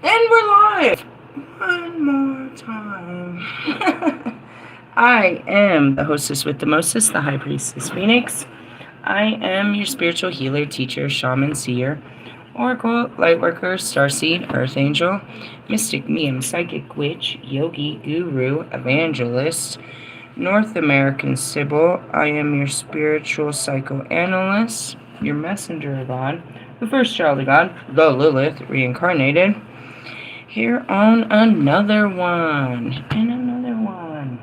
And we're live! One more time. I am the hostess with the mostest, the High Priestess Phoenix. I am your spiritual healer, teacher, shaman, seer, oracle, lightworker, starseed, earth angel, mystic, medium, psychic, witch, yogi, guru, evangelist, North American Sybil. I am your spiritual psychoanalyst, your messenger of God, the first child of God, the Lilith, reincarnated. Here on another one, and another one.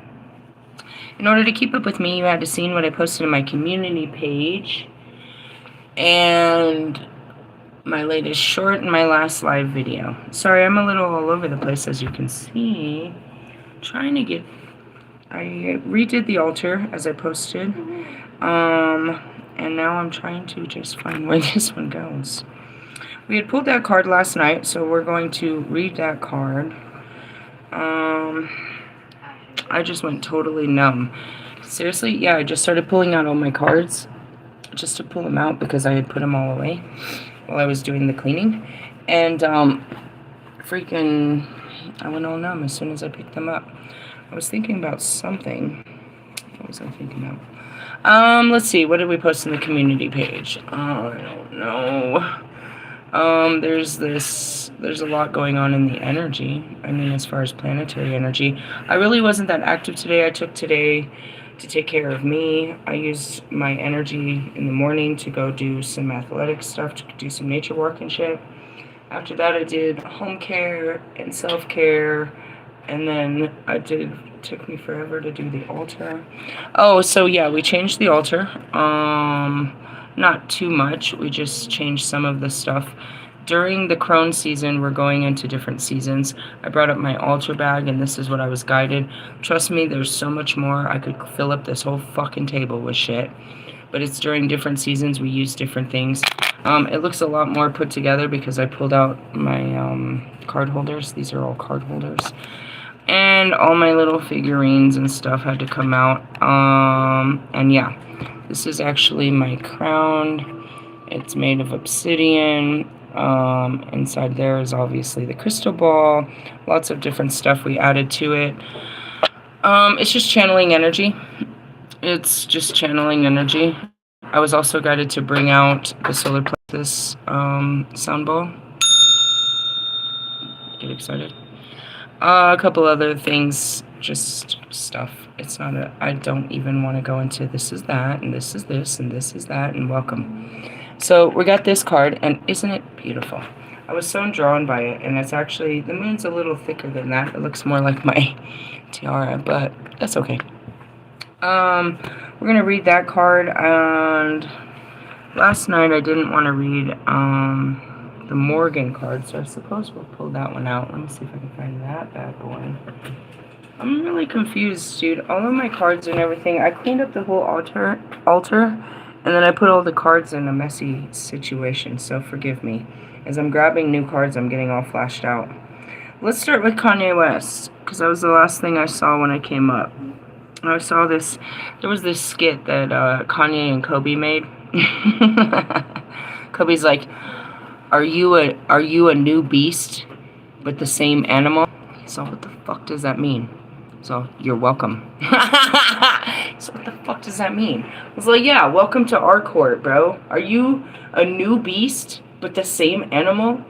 In order to keep up with me, you had to see what I posted on my community page, and my latest short and my last live video. Sorry, I'm a little all over the place, as you can see. I redid the altar as I posted, and now I'm trying to just find where this one goes. We had pulled that card last night, so we're going to read that card. I just went totally numb. Seriously, yeah, I just started pulling out all my cards just to pull them out because I had put them all away while I was doing the cleaning. And freaking, I went all numb as soon as I picked them up. I was thinking about something. What was I thinking about? Let's see, what did we post in the community page? Oh, I don't know. There's a lot going on in the energy. I mean, as far as planetary energy. I really wasn't that active today. I took today to take care of me. I used my energy in the morning to go do some athletic stuff, to do some nature work and shit. After that, I did home care and self-care, and then took me forever to do the altar. Oh, so yeah, we changed the altar. Not too much. We just changed some of the stuff. During the crone season, we're going into different seasons. I brought up my altar bag, and this is what I was guided. Trust me, there's so much more. I could fill up this whole fucking table with shit. But it's during different seasons. We use different things. It looks a lot more put together because I pulled out my card holders. These are all card holders. And all my little figurines and stuff had to come out. And yeah. This is actually my crown. It's made of obsidian. Inside there is obviously the crystal ball. Lots of different stuff we added to it. It's just channeling energy. It's just channeling energy. I was also guided to bring out the solar plexus sound ball. Get excited. A couple other things, just stuff. It's not I don't even want to go into this is that, and this is this, and this is that, and welcome. So we got this card, and isn't it beautiful? I was so drawn by it, and it's actually, the moon's a little thicker than that. It looks more like my tiara, but that's okay. We're going to read that card, and last night I didn't want to read the Morgan card, so I suppose we'll pull that one out. Let me see if I can find that bad boy. I'm really confused, dude. All of my cards and everything, I cleaned up the whole altar, and then I put all the cards in a messy situation, so forgive me. As I'm grabbing new cards, I'm getting all flashed out. Let's start with Kanye West, because that was the last thing I saw when I came up. I saw this, there was this skit that Kanye and Kobe made. Kobe's like, are you a new beast, but the same animal? So what the fuck does that mean? So, you're welcome. So what the fuck does that mean? I was like, yeah, welcome to our court, bro. Are you a new beast, but the same animal?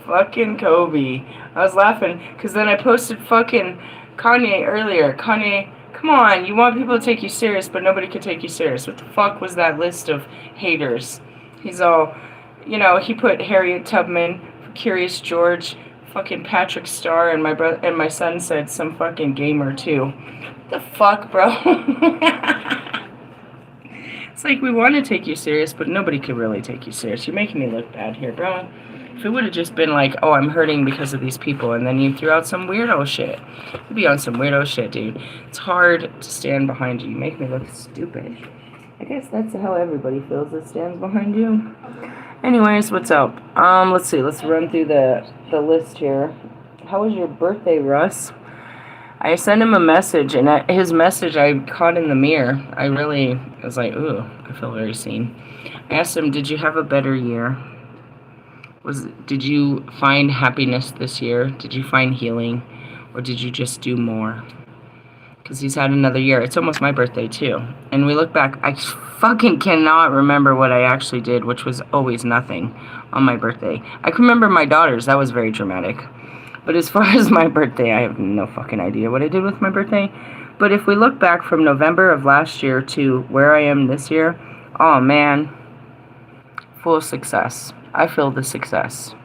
Fucking Kobe. I was laughing, because then I posted fucking Kanye earlier. Kanye, come on, you want people to take you serious, but nobody could take you serious. What the fuck was that list of haters? He's all, you know, he put Harriet Tubman, Curious George, fucking Patrick Starr, and my son said some fucking gamer too. What the fuck, bro? It's like, we want to take you serious, but nobody could really take you serious. You're making me look bad here, bro. If it would have just been like, oh, I'm hurting because of these people, and then you threw out some weirdo shit. You'd be on some weirdo shit, dude. It's hard to stand behind you. You make me look stupid. I guess that's how everybody feels that stands behind you. Anyways, what's up? Let's see. Let's run through the list here. How was your birthday, Russ? I sent him a message, and his message I caught in the mirror. I was like, ooh, I feel very seen. I asked him, did you have a better year? Did you find happiness this year? Did you find healing? Or did you just do more? Because he's had another year. It's almost my birthday, too. And we look back, I fucking cannot remember what I actually did, which was always nothing on my birthday. I can remember my daughter's. That was very dramatic. But as far as my birthday, I have no fucking idea what I did with my birthday. But if we look back from November of last year to where I am this year, oh, man, full success. I feel the success.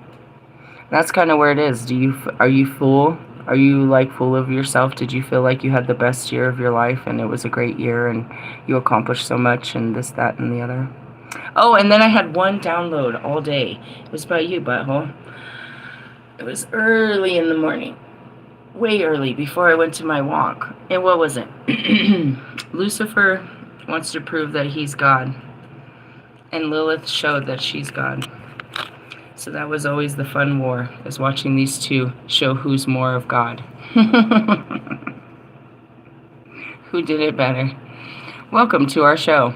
That's kind of where it is. Are you full? Are you like full of yourself? Did you feel like you had the best year of your life and it was a great year and you accomplished so much and this, that, and the other? Oh, and then I had one download all day. It was about you, butthole. It was early in the morning. Way early, before I went to my walk. And what was it? Lucifer wants to prove that he's God. And Lilith showed that she's God. So that was always the fun war, is watching these two show who's more of God. Who did it better? Welcome to our show.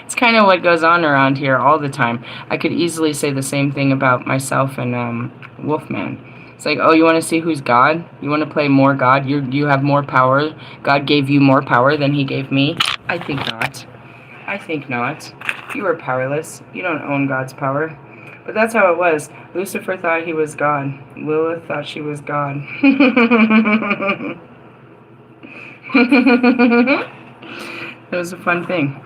It's kind of what goes on around here all the time. I could easily say the same thing about myself and Wolfman. It's like, oh, you want to see who's God? You want to play more God? You have more power? God gave you more power than he gave me? I think not. I think not. You are powerless. You don't own God's power. But that's how it was. Lucifer thought he was God. Lilith thought she was God. It was a fun thing.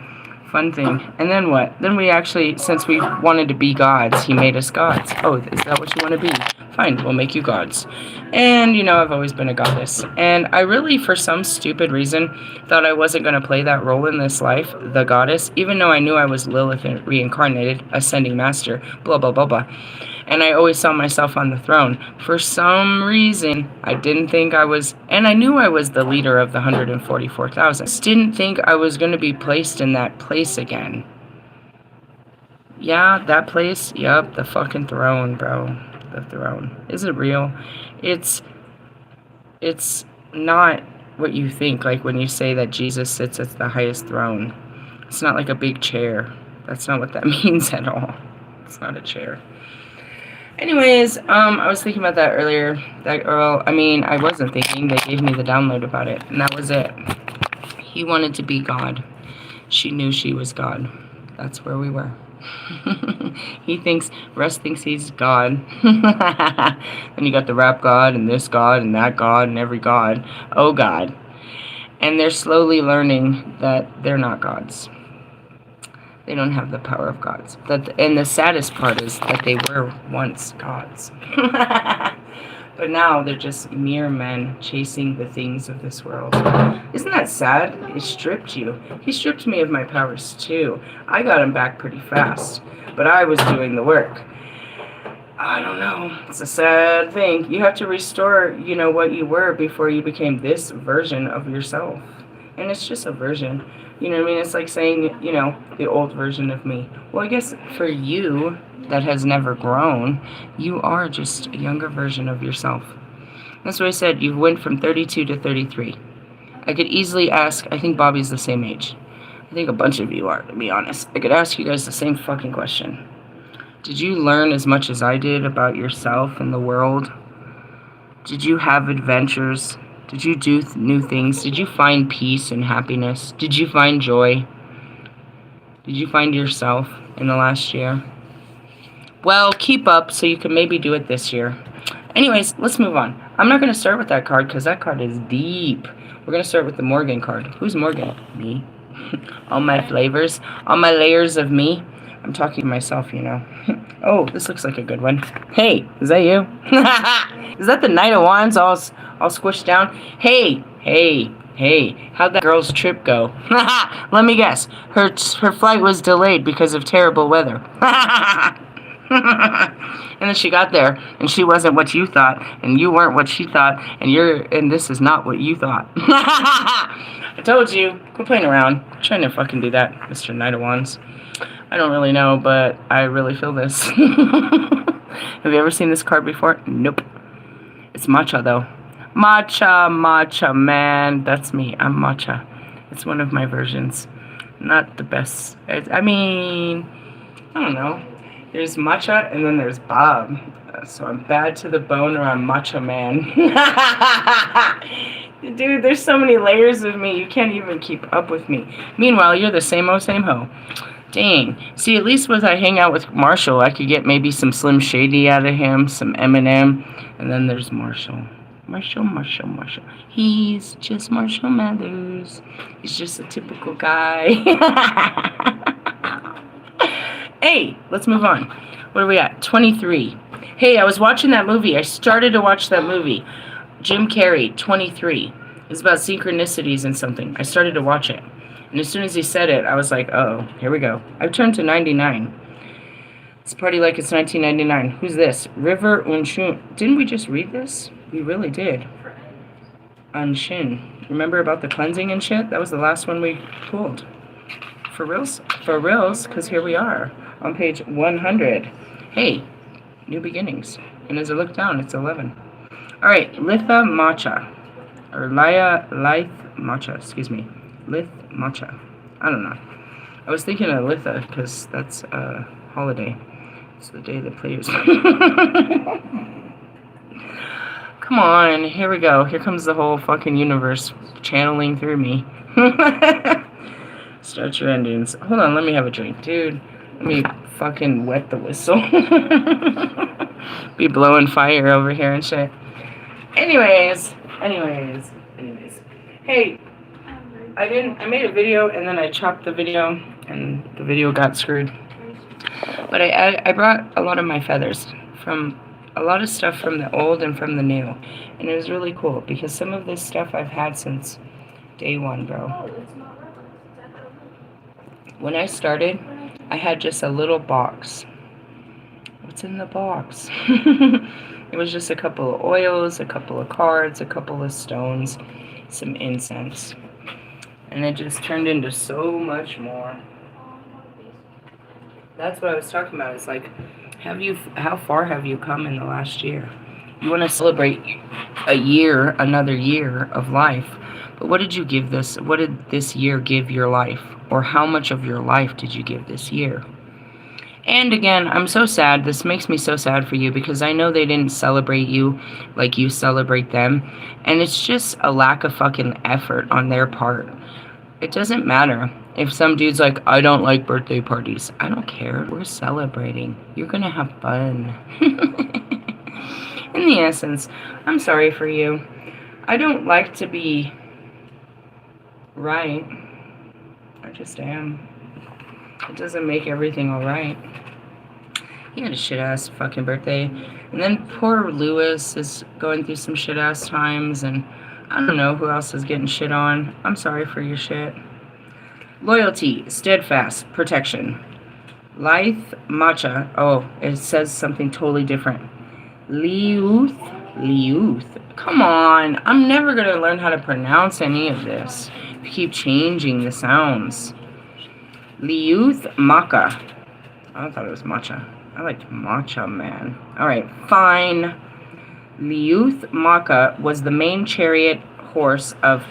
Fun thing. And then what? Then we actually, since we wanted to be gods, he made us gods. Oh, is that what you want to be? Fine, we'll make you gods. And, you know, I've always been a goddess. And I really, for some stupid reason, thought I wasn't going to play that role in this life, the goddess, even though I knew I was Lilith reincarnated, ascending master, blah, blah, blah, blah. And I always saw myself on the throne. For some reason, I didn't think I was, and I knew I was the leader of the 144,000. Just didn't think I was going to be placed in that place again. Yeah, that place, yup, the fucking throne, bro. The throne. Is it real? It's not what you think, like when you say that Jesus sits at the highest throne. It's not like a big chair. That's not what that means at all. It's not a chair. Anyways, I was thinking about that earlier. That girl, I wasn't thinking. They gave me the download about it, and that was it. He wanted to be God. She knew she was God. That's where we were. Russ thinks he's God. Then you got the rap God, and this God, and that God, and every God. Oh, God. And they're slowly learning that they're not gods. They don't have the power of gods. And the saddest part is that they were once gods. But now they're just mere men chasing the things of this world. Isn't that sad? He stripped you. He stripped me of my powers too. I got him back pretty fast. But I was doing the work. I don't know. It's a sad thing. You have to restore, what you were before you became this version of yourself. And it's just a version. You know what I mean? It's like saying, the old version of me. Well, I guess for you that has never grown, you are just a younger version of yourself. That's what I said. You went from 32 to 33. I could easily ask, I think Bobby's the same age. I think a bunch of you are, to be honest. I could ask you guys the same fucking question. Did you learn as much as I did about yourself and the world? Did you have adventures? Did you do new things? Did you find peace and happiness? Did you find joy? Did you find yourself in the last year? Well, keep up so you can maybe do it this year. Anyways, let's move on. I'm not going to start with that card because that card is deep. We're going to start with the Morgan card. Who's Morgan? Me. All my flavors. All my layers of me. I'm talking to myself, Oh, this looks like a good one. Hey, is that you? Is that the Knight of Wands all squished down? Hey, how'd that girl's trip go? Let me guess. Her flight was delayed because of terrible weather. And then she got there, and she wasn't what you thought, and you weren't what she thought, and this is not what you thought. I told you, quit playing around. I'm trying to fucking do that, Mr. Knight of Wands. I don't really know, but I really feel this. Have you ever seen this card before? Nope. It's matcha, though. Matcha, man. That's me. I'm matcha. It's one of my versions. Not the best. I don't know. There's matcha and then there's Bob. So I'm bad to the bone or I'm macho man. Dude, there's so many layers of me. You can't even keep up with me. Meanwhile, you're the same old same ho. Dang. See, at least when I hang out with Marshall, I could get maybe some Slim Shady out of him, some Eminem, and then there's Marshall. Marshall. He's just Marshall Mathers. He's just a typical guy. Hey, let's move on. What are we at? 23. Hey, I was watching that movie. I started to watch that movie. Jim Carrey, 23. It's about synchronicities and something. I started to watch it. And as soon as he said it, I was like, oh, here we go. I've turned to 99. It's party like it's 1999. Who's this? River Unshin. Didn't we just read this? We really did. Unshin. Remember about the cleansing and shit? That was the last one we pulled. For reals? For reals, because here we are on page 100. Hey, new beginnings. And as I look down, it's 11. All right, Litha Matcha. Or Lilith Matcha, excuse me. Lith Matcha. I don't know. I was thinking of Litha because that's a holiday. It's the day the players. Come on, here we go. Here comes the whole fucking universe channeling through me. Start your endings. Hold on, let me have a drink, dude. Let me fucking wet the whistle. Be blowing fire over here and shit. Anyways. Hey, I made a video and then I chopped the video and the video got screwed. But I brought a lot of my feathers from a lot of stuff from the old and from the new. And it was really cool because some of this stuff I've had since day one, bro. When I started, I had just a little box. What's in the box? It was just a couple of oils, a couple of cards, a couple of stones, some incense. And it just turned into so much more. That's what I was talking about. It's like, how far have you come in the last year? You want to celebrate another year of life. But what did you give this? What did this year give your life? Or how much of your life did you give this year? And again, I'm so sad. This makes me so sad for you because I know they didn't celebrate you like you celebrate them. And it's just a lack of fucking effort on their part. It doesn't matter if some dude's like, I don't like birthday parties. I don't care. We're celebrating. You're going to have fun. In the essence, I'm sorry for you. I don't like to be right. I just am. It doesn't make everything alright. He had a shit-ass fucking birthday. And then poor Lewis is going through some shit-ass times. And I don't know who else is getting shit on. I'm sorry for your shit. Loyalty, steadfast, protection. Lilith Matcha. Oh, it says something totally different. Lilith. Come on. I'm never going to learn how to pronounce any of this. You keep changing the sounds. Lilith Maca. I thought it was matcha. I liked matcha, man. Alright, fine. Lilith Maca was the main chariot horse of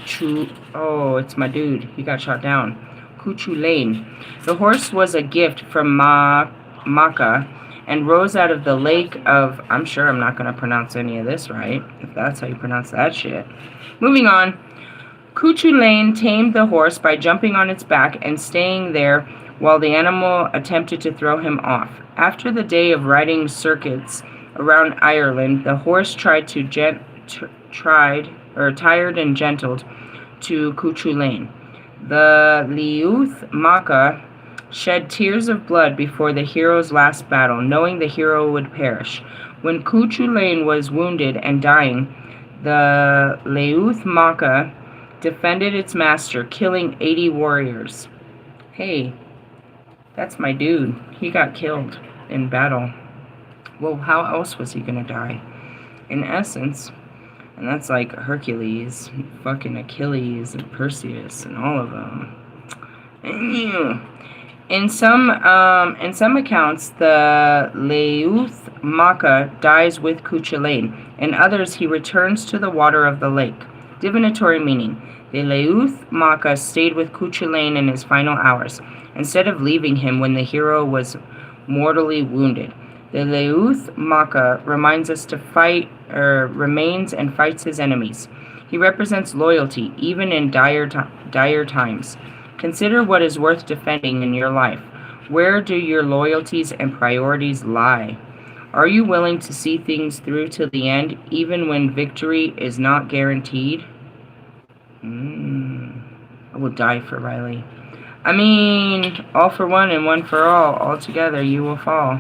Oh, it's my dude. He got shot down. Cuchulain. The horse was a gift from Maca and rose out of the lake of... I'm sure I'm not going to pronounce any of this right, if that's how you pronounce that shit. Moving on. Cuchulain tamed the horse by jumping on its back and staying there while the animal attempted to throw him off. After the day of riding circuits around Ireland, the horse tired and gentled to Cuchulain. The Lilith Maca shed tears of blood before the hero's last battle, knowing the hero would perish. When Cuchulain was wounded and dying, the Lilith Maca defended its master, killing 80 warriors. Hey, that's my dude. He got killed in battle. Well, how else was he gonna die? In essence, and that's like Hercules, fucking Achilles, and Perseus, and all of them. In some accounts, the Lilith Maca dies with Cuchulain. In others, he returns to the water of the lake. Divinatory meaning. The Lilith Maca stayed with Cuchulain in his final hours, instead of leaving him when the hero was mortally wounded. The LILITH Maka reminds us to fight, remains and fights his enemies. He represents loyalty, even in dire times. Consider what is worth defending in your life. Where do your loyalties and priorities lie? Are you willing to see things through to the end, even when victory is not guaranteed? I will die for Riley. I mean, all for one and one for all together you will fall.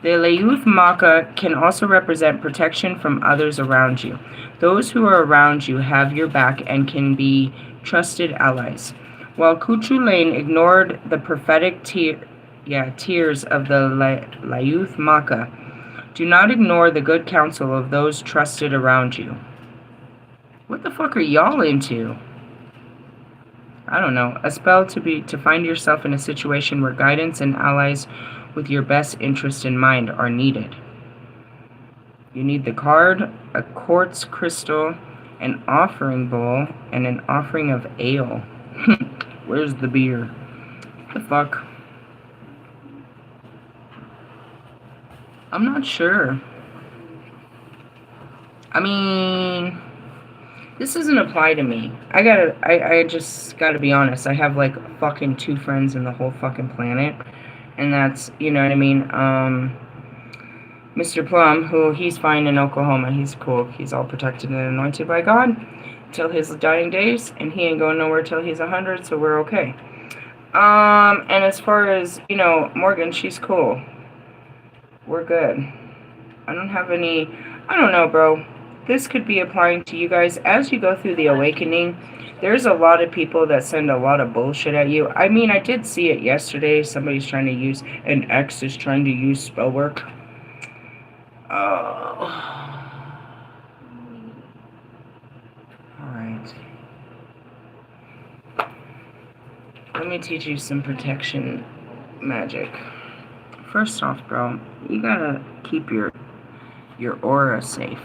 The LILITH Maka can also represent protection from others around you. Those who are around you have your back and can be trusted allies. While Kuchu Lane ignored the prophetic tears of the LILITH Maka, do not ignore the good counsel of those trusted around you. What the fuck are y'all into? I don't know. A spell to find yourself in a situation where guidance and allies with your best interest in mind are needed. You need the card, a quartz crystal, an offering bowl, and an offering of ale. Where's the beer? What the fuck? I'm not sure. I mean, this doesn't apply to me. I just gotta be honest. I have like fucking 2 friends in the whole fucking planet. And that's, you know what I mean, Mr. Plum, who he's fine in Oklahoma. He's cool. He's all protected and anointed by God till his dying days. And he ain't going nowhere till he's 100, so we're okay. And as far as, you know, Morgan, she's cool. We're good. I don't have any, I don't know, bro. This could be applying to you guys as you go through the awakening. There's a lot of people that send a lot of bullshit at you. I mean, I did see it yesterday. Somebody's trying to use, an ex is trying to use spell work. Oh. Alright. Let me teach you some protection magic. First off, bro, you gotta keep your aura safe.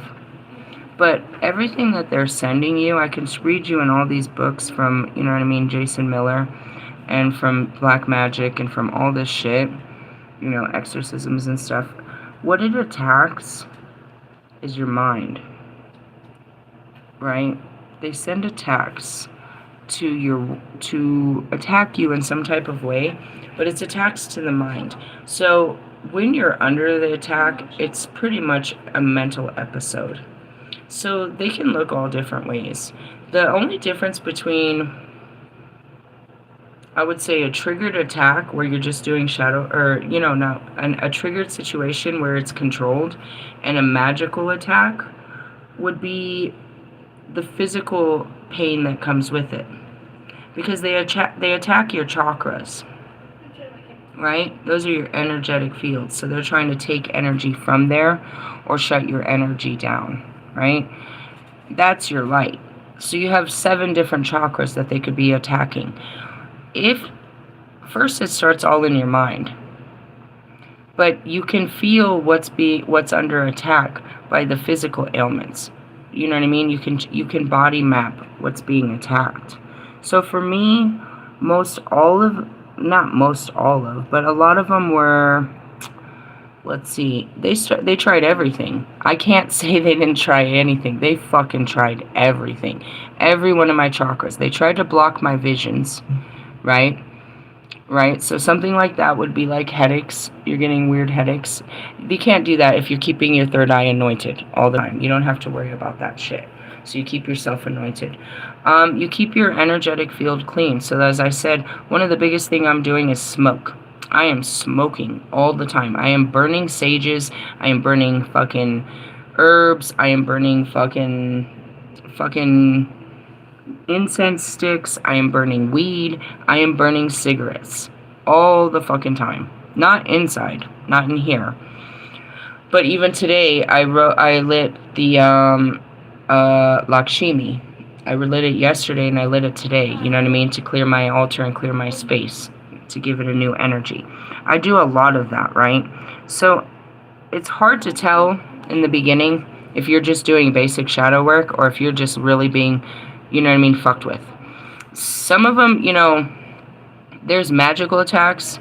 But everything that they're sending you, I can read you in all these books from, you know what I mean, Jason Miller, and from Black Magic, and from all this shit, you know, exorcisms and stuff. What it attacks is your mind, right? They send attacks to attack you in some type of way, but it's attacks to the mind. So when you're under the attack, it's pretty much a mental episode. So they can look all different ways. The only difference between, I would say, a triggered attack where you're just doing shadow, or, you know, not a triggered situation where it's controlled, and a magical attack would be the physical pain that comes with it. Because they attack your chakras, right? Those are your energetic fields. So they're trying to take energy from there or shut your energy down. Right? That's your light. So you have 7 different chakras that they could be attacking. First it starts all in your mind. But you can feel what's under attack by the physical ailments. You know what I mean? You can body map what's being attacked. So for me, not most all of, but a lot of them were, let's see, they tried everything. I can't say they didn't try anything. They fucking tried everything. Every one of my chakras. They tried to block my visions, right? Right? So something like that would be like headaches. You're getting weird headaches. You can't do that if you're keeping your third eye anointed all the time. You don't have to worry about that shit. So you keep yourself anointed. You keep your energetic field clean. So as I said, one of the biggest thing I'm doing is smoke. I am smoking all the time. I am burning sages. I am burning fucking herbs. I am burning fucking incense sticks. I am burning weed. I am burning cigarettes all the fucking time. Not inside, not in here. But even today, I lit the Lakshmi. I lit it yesterday and I lit it today. You know what I mean? To clear my altar and clear my space, to give it a new energy. I do a lot of that, right? So it's hard to tell in the beginning if you're just doing basic shadow work or if you're just really being, you know what I mean, fucked with. Some of them, you know, there's magical attacks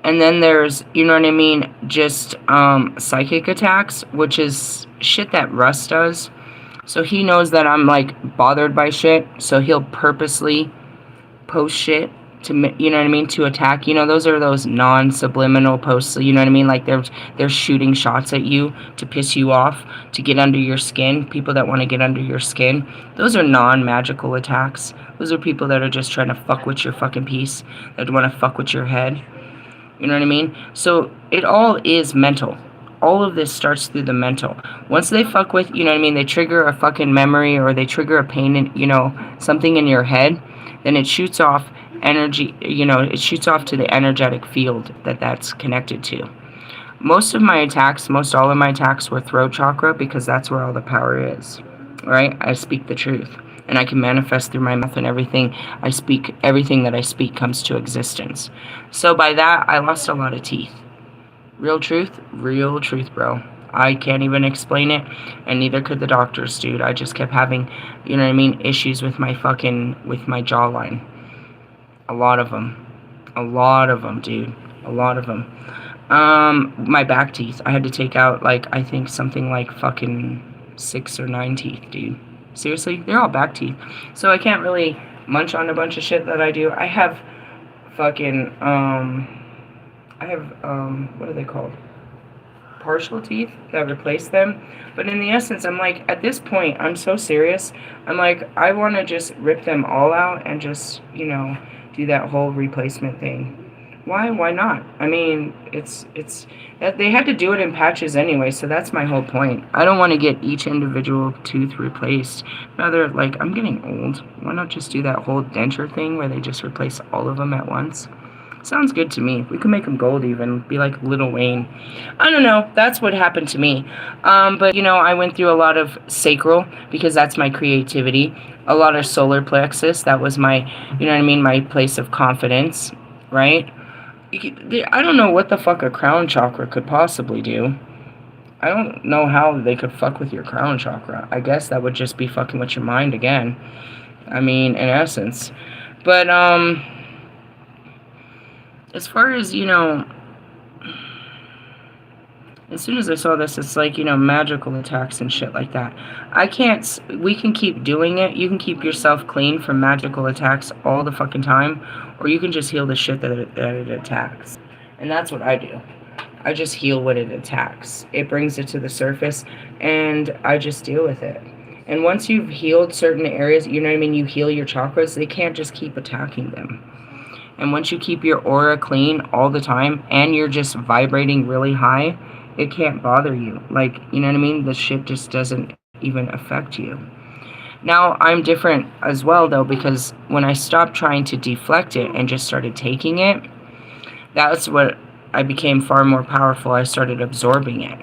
And then there's, you know what I mean, just psychic attacks, which is shit that Russ does. So he knows that I'm like bothered by shit, so he'll purposely post shit to, you know what I mean, to attack. You know, those are those non-subliminal posts, you know what I mean, like they're shooting shots at you to piss you off, to get under your skin. People that want to get under your skin, those are non-magical attacks. Those are people that are just trying to fuck with your fucking peace, that want to fuck with your head. You know what I mean? So it all is mental. All of this starts through the mental. Once they fuck with, you know what I mean, they trigger a fucking memory, or they trigger a pain in, you know, something in your head, then it shoots off energy, you know, it shoots off to the energetic field that that's connected to. Most of my attacks, most all of my attacks were throat chakra, because that's where all the power is, right? I speak the truth, and I can manifest through my mouth, and everything I speak, everything that I speak comes to existence. So by that, I lost a lot of teeth. Real truth, bro. I can't even explain it, and neither could the doctors, dude. I just kept having, you know what I mean, issues with my jawline. A lot of them, dude. A lot of them. My back teeth, I had to take out, like, I think something like fucking 6 or 9 teeth, dude. Seriously, they're all back teeth. So I can't really munch on a bunch of shit that I do. I have fucking, what are they called? Partial teeth that replace them. But in the essence, I'm like, at this point, I'm so serious. I'm like, I want to just rip them all out and just, you know, do that whole replacement thing. Why not? I mean, it's they had to do it in patches anyway, so that's my whole point. I don't want to get each individual tooth replaced. Rather, like, I'm getting old. Why not just do that whole denture thing where they just replace all of them at once? Sounds good to me. We can make them gold even. Be like Lil Wayne. I don't know. That's what happened to me. But, you know, I went through a lot of sacral, because that's my creativity. A lot of solar plexus. That was my, you know what I mean, my place of confidence, right? I don't know what the fuck a crown chakra could possibly do. I don't know how they could fuck with your crown chakra. I guess that would just be fucking with your mind again. I mean, in essence. But, as far as, you know, as soon as I saw this, it's like, you know, magical attacks and shit like that. We can keep doing it. You can keep yourself clean from magical attacks all the fucking time, or you can just heal the shit that it attacks. And that's what I do. I just heal what it attacks. It brings it to the surface, and I just deal with it. And once you've healed certain areas, you know what I mean, you heal your chakras, they can't just keep attacking them. And once you keep your aura clean all the time, and you're just vibrating really high, it can't bother you. Like, you know what I mean? The shit just doesn't even affect you. Now, I'm different as well, though, because when I stopped trying to deflect it and just started taking it, that's what I became far more powerful. I started absorbing it.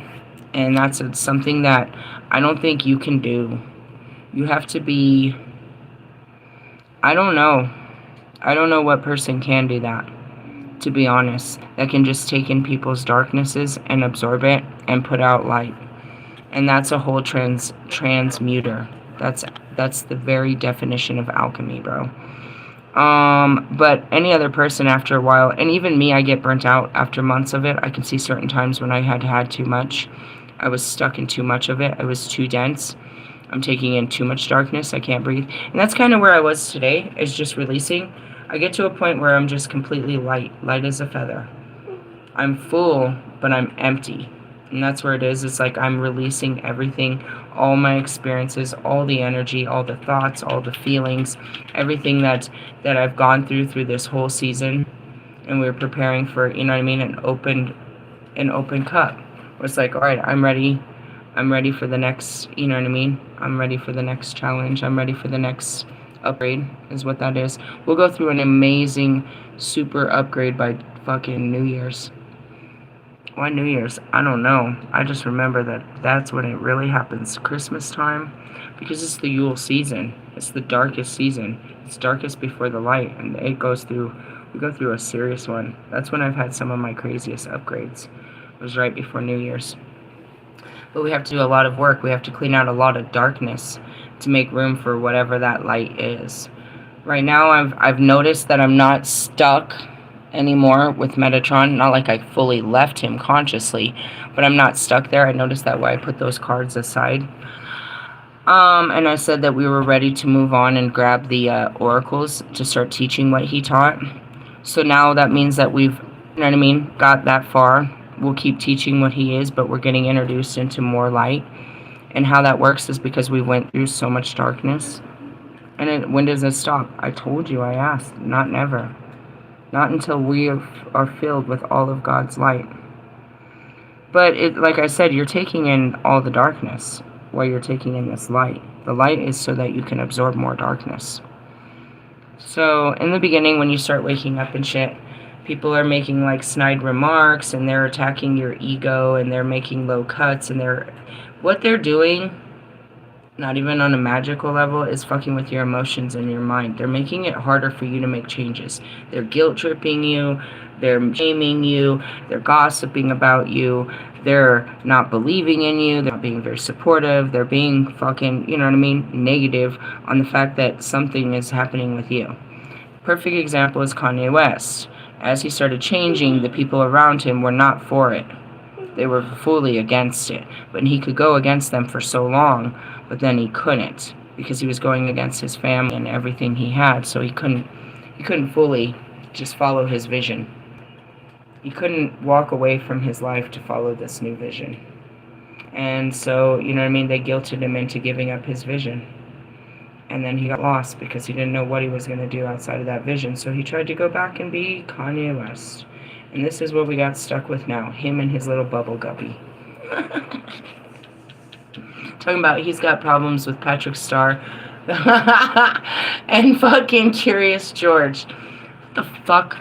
And that's something that I don't think you can do. You have to be... I don't know what person can do that, to be honest, that can just take in people's darknesses and absorb it and put out light. And that's a whole transmuter. That's the very definition of alchemy, bro. But any other person after a while, and even me, I get burnt out after months of it. I can see certain times when I had too much. I was stuck in too much of it. I was too dense. I'm taking in too much darkness. I can't breathe. And that's kind of where I was today, is just releasing. I get to a point where I'm just completely light as a feather. I'm full, but I'm empty. And that's where it is. It's like I'm releasing everything, all my experiences, all the energy, all the thoughts, all the feelings, everything that I've gone through this whole season. And we're preparing for, you know what I mean, an open cup. It's like, all right, I'm ready for the next, you know what I mean? I'm ready for the next challenge. I'm ready for the next upgrade, is what that is. We'll go through an amazing super upgrade by fucking New Year's. Why New Year's? I don't know. I just remember that's when it really happens. Christmas time, because it's the Yule season. It's the darkest season. It's darkest before the light, and we go through a serious one. That's when I've had some of my craziest upgrades. It was right before New Year's. But we have to do a lot of work. We have to clean out a lot of darkness to make room for whatever that light is. Right now, I've noticed that I'm not stuck anymore with Metatron. Not like I fully left him consciously, but I'm not stuck there. I noticed that why I put those cards aside. And I said that we were ready to move on and grab the oracles to start teaching what he taught. So now that means that we've, you know what I mean, got that far. We'll keep teaching what he is, but we're getting introduced into more light. And how that works is because we went through so much darkness. And when does it stop? I told you, I asked. Not never. Not until we are filled with all of God's light. But like I said, you're taking in all the darkness while you're taking in this light. The light is so that you can absorb more darkness. So in the beginning, when you start waking up and shit, people are making like snide remarks and they're attacking your ego and they're making low cuts and what they're doing, not even on a magical level, is fucking with your emotions and your mind. They're making it harder for you to make changes. They're guilt tripping you, they're shaming you, they're gossiping about you, they're not believing in you, they're not being very supportive, they're being fucking, you know what I mean, negative on the fact that something is happening with you. Perfect example is Kanye West. As he started changing, the people around him were not for it. They were fully against it. But he could go against them for so long, but then he couldn't because he was going against his family and everything he had, so he couldn't fully just follow his vision. He couldn't walk away from his life to follow this new vision. And so, you know what I mean, they guilted him into giving up his vision. And then he got lost because he didn't know what he was going to do outside of that vision. So he tried to go back and be Kanye West. And this is what we got stuck with now. Him and his little bubble guppy. Talking about he's got problems with Patrick Starr. And fucking Curious George. What the fuck?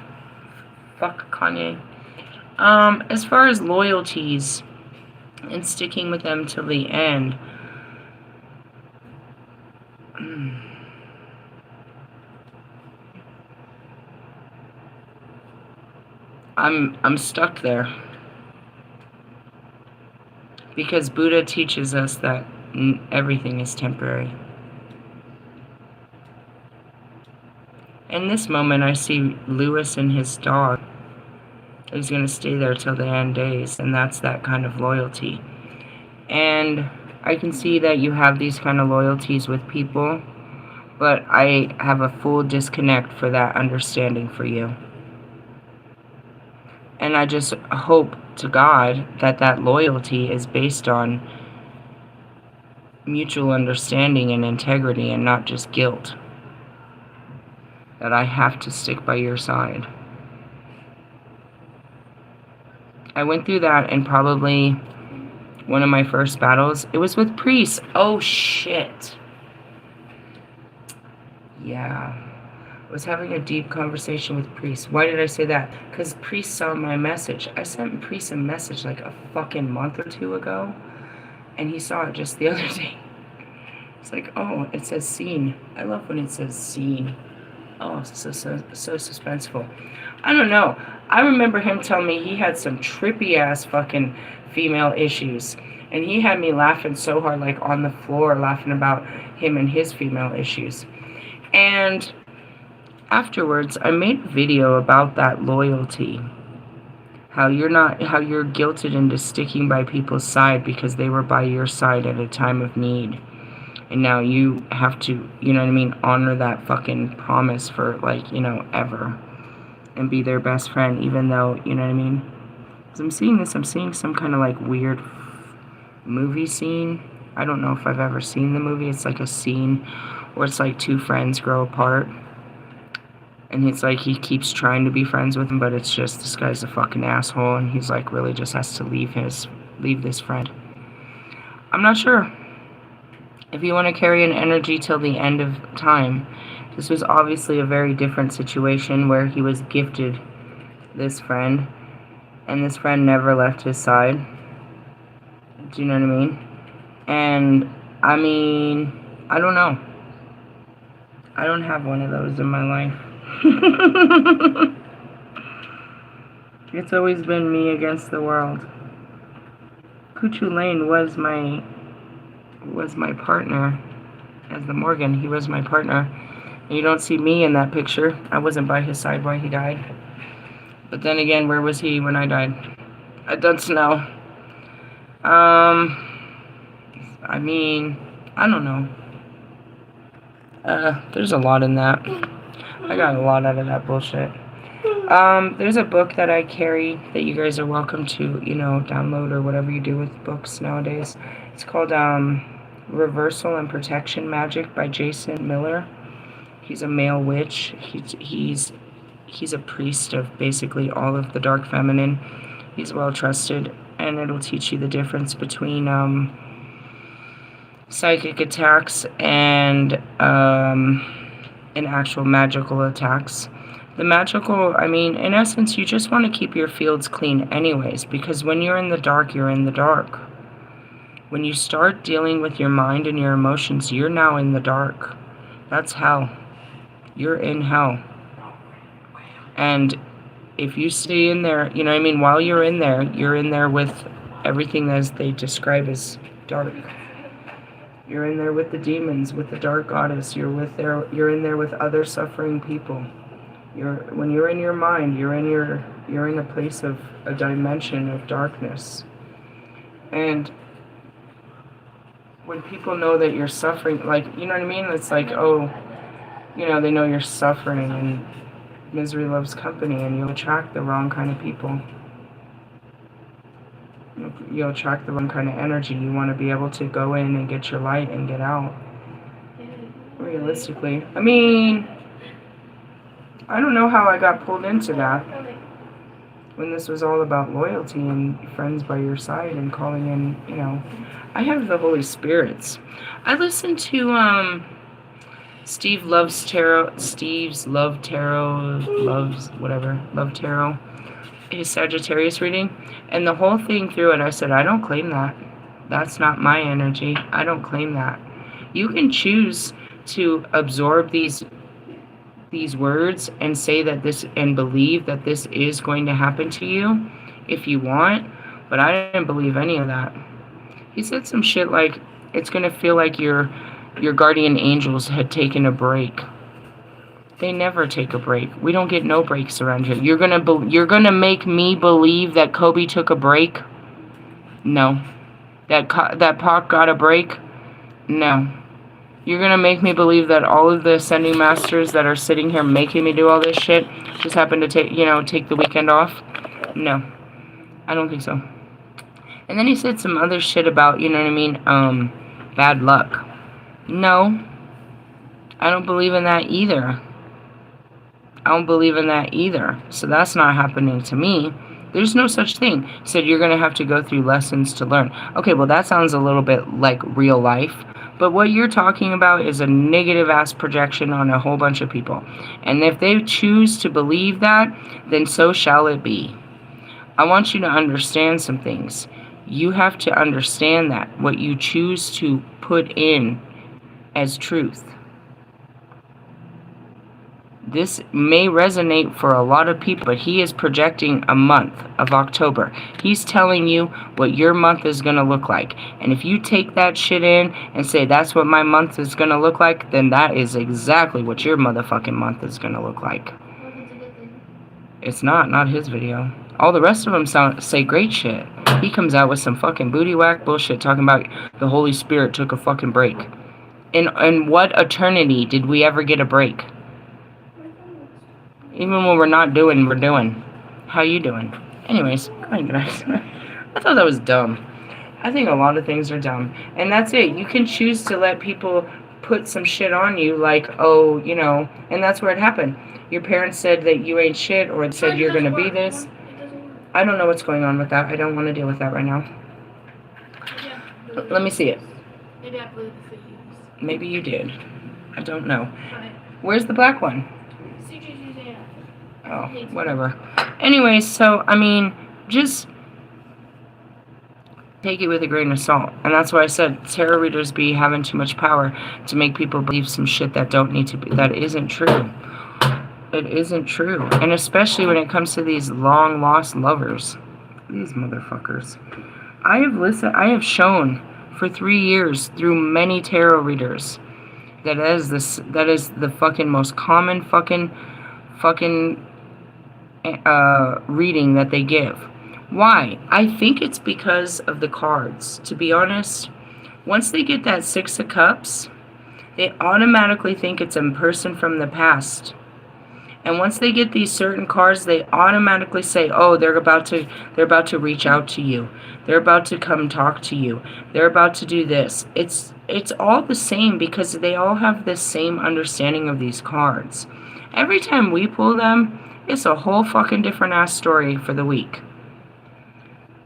Fuck Kanye. As far as loyalties and sticking with them till the end, I'm stuck there because Buddha teaches us that everything is temporary. In this moment, I see Lewis and his dog. He's going to stay there till the end days, and that's that kind of loyalty. And I can see that you have these kind of loyalties with people, but I have a full disconnect for that understanding for you. And I just hope to God that that loyalty is based on mutual understanding and integrity and not just guilt. That I have to stick by your side. I went through that in probably one of my first battles. It was with Priest. Oh shit. Yeah. I was having a deep conversation with Priest. Why did I say that? Because Priest saw my message. I sent Priest a message like a fucking month or two ago, and he saw it just the other day. It's like, oh, it says seen. I love when it says seen. Oh, so suspenseful. I don't know. I remember him telling me he had some trippy ass fucking female issues, and he had me laughing so hard, like on the floor, laughing about him and his female issues. And afterwards, I made a video about that loyalty. How you're guilted into sticking by people's side because they were by your side at a time of need. And now you have to, you know what I mean, honor that fucking promise for, like, you know, ever. And be their best friend, even though, you know what I mean? Because I'm seeing some kind of, like, weird movie scene. I don't know if I've ever seen the movie. It's like a scene where it's like two friends grow apart. And it's like he keeps trying to be friends with him, but it's just this guy's a fucking asshole, and he's like really just has to leave this friend. I'm not sure. If you want to carry an energy till the end of time, this was obviously a very different situation where he was gifted this friend, and this friend never left his side. Do you know what I mean? And I mean, I don't know. I don't have one of those in my life. It's always been me against the world. Kuchu Lane was my partner as the Morgan. He was my partner. And you don't see me in that picture. I wasn't by his side while he died. But then again, where was he when I died? I don't know. I mean, I don't know. There's a lot in that. I got a lot out of that bullshit. There's a book that I carry that you guys are welcome to, you know, download or whatever you do with books nowadays. It's called Reversal and Protection Magic by Jason Miller. He's a male witch. He's a priest of basically all of the dark feminine. He's well trusted, and it'll teach you the difference between psychic attacks and actual magical attacks. The magical, I mean, in essence, you just want to keep your fields clean anyways, because when you're in the dark, you're in the dark. When you start dealing with your mind and your emotions, you're now in the dark. That's hell. You're in hell. And if you stay in there, you know what I mean, while you're in there with everything as they describe as dark. You're in there with the demons, with the dark goddess. You're in there with other suffering people. When you're in your mind, you're in a place of a dimension of darkness. And when people know that you're suffering, like, you know what I mean? It's like, oh, you know, they know you're suffering, and misery loves company, and you'll attract the wrong kind of people. You'll attract the wrong kind of energy. You want to be able to go in and get your light and get out. Realistically. I mean, I don't know how I got pulled into that when this was all about loyalty and friends by your side and calling in, you know. I have the Holy Spirits. I listened to Steve's Love Tarot, his Sagittarius reading, and the whole thing through it, I said, I don't claim that. That's not my energy. I don't claim that. You can choose to absorb these words and say that this, and believe that this is going to happen to you if you want, but I didn't believe any of that. He said some shit like, it's going to feel like your guardian angels had taken a break. They never take a break. We don't get no breaks around here. You're gonna make me believe that Kobe took a break? No. That Pac got a break? No. You're gonna make me believe that all of the ascending masters that are sitting here making me do all this shit just happened to take the weekend off? No. I don't think so. And then he said some other shit about, you know what I mean, bad luck. No. I don't believe in that either. I don't believe in that either. So that's not happening to me. There's no such thing. He said you're going to have to go through lessons to learn. Okay, well, that sounds a little bit like real life. But what you're talking about is a negative-ass projection on a whole bunch of people. And if they choose to believe that, then so shall it be. I want you to understand some things. You have to understand that what you choose to put in as truth. This may resonate for a lot of people, but he is projecting a month of October. He's telling you what your month is going to look like. And if you take that shit in and say that's what my month is going to look like, then that is exactly what your motherfucking month is going to look like. It's not his video. All the rest of them say great shit. He comes out with some fucking booty whack bullshit talking about the Holy Spirit took a fucking break. In what eternity did we ever get a break? Even when we're not doing, we're doing. How you doing? Anyways, go ahead, guys. I thought that was dumb. I think a lot of things are dumb. And that's it. You can choose to let people put some shit on you like, oh, you know, and that's where it happened. Your parents said that you ain't shit, or it said you're going to be this. I don't know what's going on with that. I don't want to deal with that right now. Let me see it. Maybe I blew the fuse. Maybe you did. I don't know. Where's the black one? Oh, whatever. Anyways, so, I mean, just take it with a grain of salt. And that's why I said tarot readers be having too much power to make people believe some shit that don't need to be, that isn't true. It isn't true. And especially when it comes to these long lost lovers. These motherfuckers. I have shown for 3 years through many tarot readers that is the fucking most common fucking reading that they give. Why? I think it's because of the cards. To be honest, once they get that Six of Cups, they automatically think it's a person from the past. And once they get these certain cards, they automatically say, "Oh, they're about to reach out to you. They're about to come talk to you. They're about to do this." It's all the same because they all have the same understanding of these cards. Every time we pull them, it's a whole fucking different ass story for the week.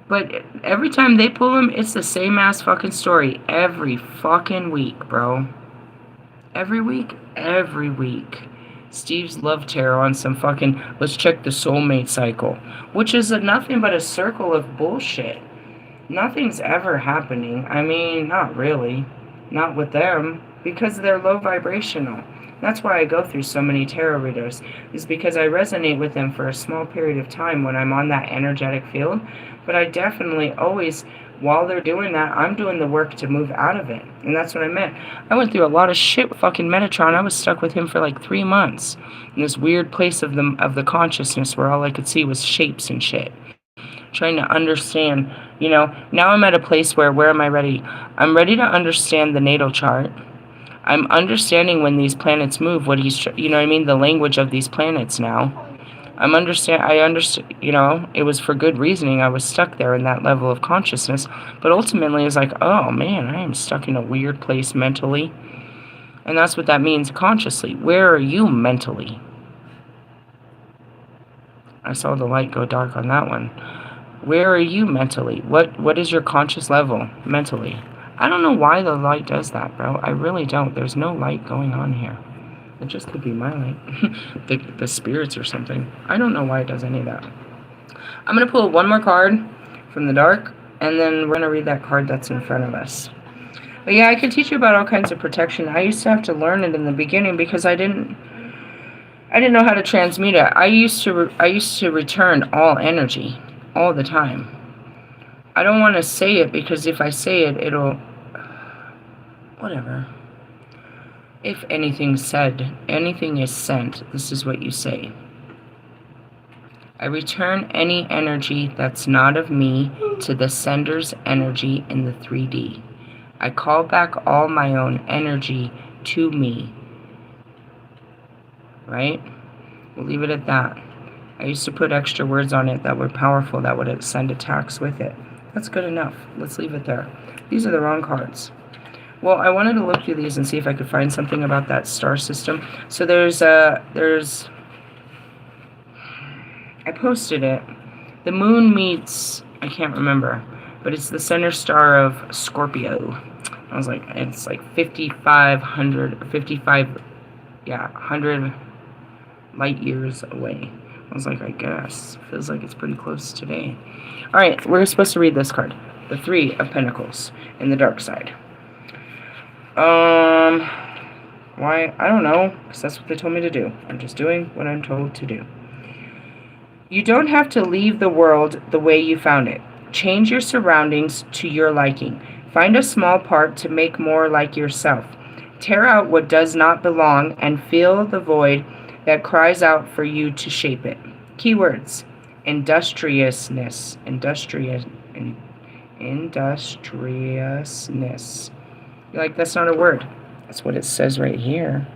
But every time they pull them, it's the same ass fucking story every fucking week, bro. Every week, every week. Steve's love tarot on some fucking let's check the soulmate cycle, which is nothing but a circle of bullshit. Nothing's ever happening. I mean, not really. Not with them, because they're low vibrational. That's why I go through so many tarot readers, is because I resonate with them for a small period of time when I'm on that energetic field. But I definitely always, while they're doing that, I'm doing the work to move out of it. And that's what I meant. I went through a lot of shit with fucking Metatron. I was stuck with him for like 3 months in this weird place of the consciousness where all I could see was shapes and shit. Trying to understand, now I'm at a place where am I ready? I'm ready to understand the natal chart. I'm understanding when these planets move, what he's, the language of these planets now. I understand, it was for good reasoning. I was stuck there in that level of consciousness. But ultimately, it's like, oh man, I am stuck in a weird place mentally. And that's what that means consciously. Where are you mentally? I saw the light go dark on that one. Where are you mentally? What is your conscious level mentally? I don't know why the light does that, bro. I really don't. There's no light going on here. It just could be my light. the spirits or something. I don't know why it does any of that. I'm going to pull one more card from the dark, and then we're going to read that card that's in front of us. But yeah, I can teach you about all kinds of protection. I used to have to learn it in the beginning because I didn't know how to transmute it. I used to return all energy all the time. I don't want to say it because if I say it, it'll... whatever. If anything's said, anything is sent, this is what you say. I return any energy that's not of me to the sender's energy in the 3D. I call back all my own energy to me. Right? We'll leave it at that. I used to put extra words on it that were powerful, that would send attacks with it. That's good enough. Let's leave it there. These are the wrong cards. Well, I wanted to look through these and see if I could find something about that star system. So I posted it. The moon meets, I can't remember, but it's the center star of Scorpio. I was like, it's like 100 light years away. I was like, I guess. Feels like it's pretty close today. All right, we're supposed to read this card. The 3 of Pentacles in the dark side. Why? I don't know, because that's what they told me to do. I'm just doing what I'm told to do. You don't have to leave the world the way you found it. Change your surroundings to your liking. Find a small part to make more like yourself. Tear out what does not belong and fill the void that cries out for you to shape it. Keywords: industriousness. Industriousness. You're like, that's not a word. That's what it says right here.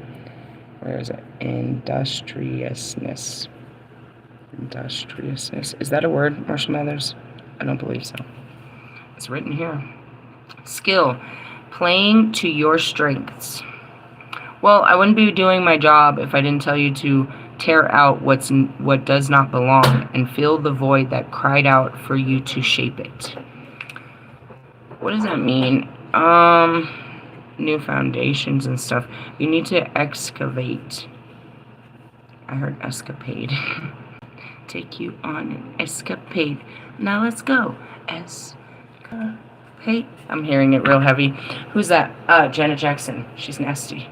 Where is it? Industriousness. Industriousness. Is that a word, Marshall Mathers? I don't believe so. It's written here. Skill. Playing to your strengths. Well, I wouldn't be doing my job if I didn't tell you to tear out what does not belong and fill the void that cried out for you to shape it. What does that mean? New foundations and stuff. You need to excavate. I heard escapade. Take you on an escapade. Now let's go. Escapade. I'm hearing it real heavy. Who's that? Janet Jackson. She's nasty.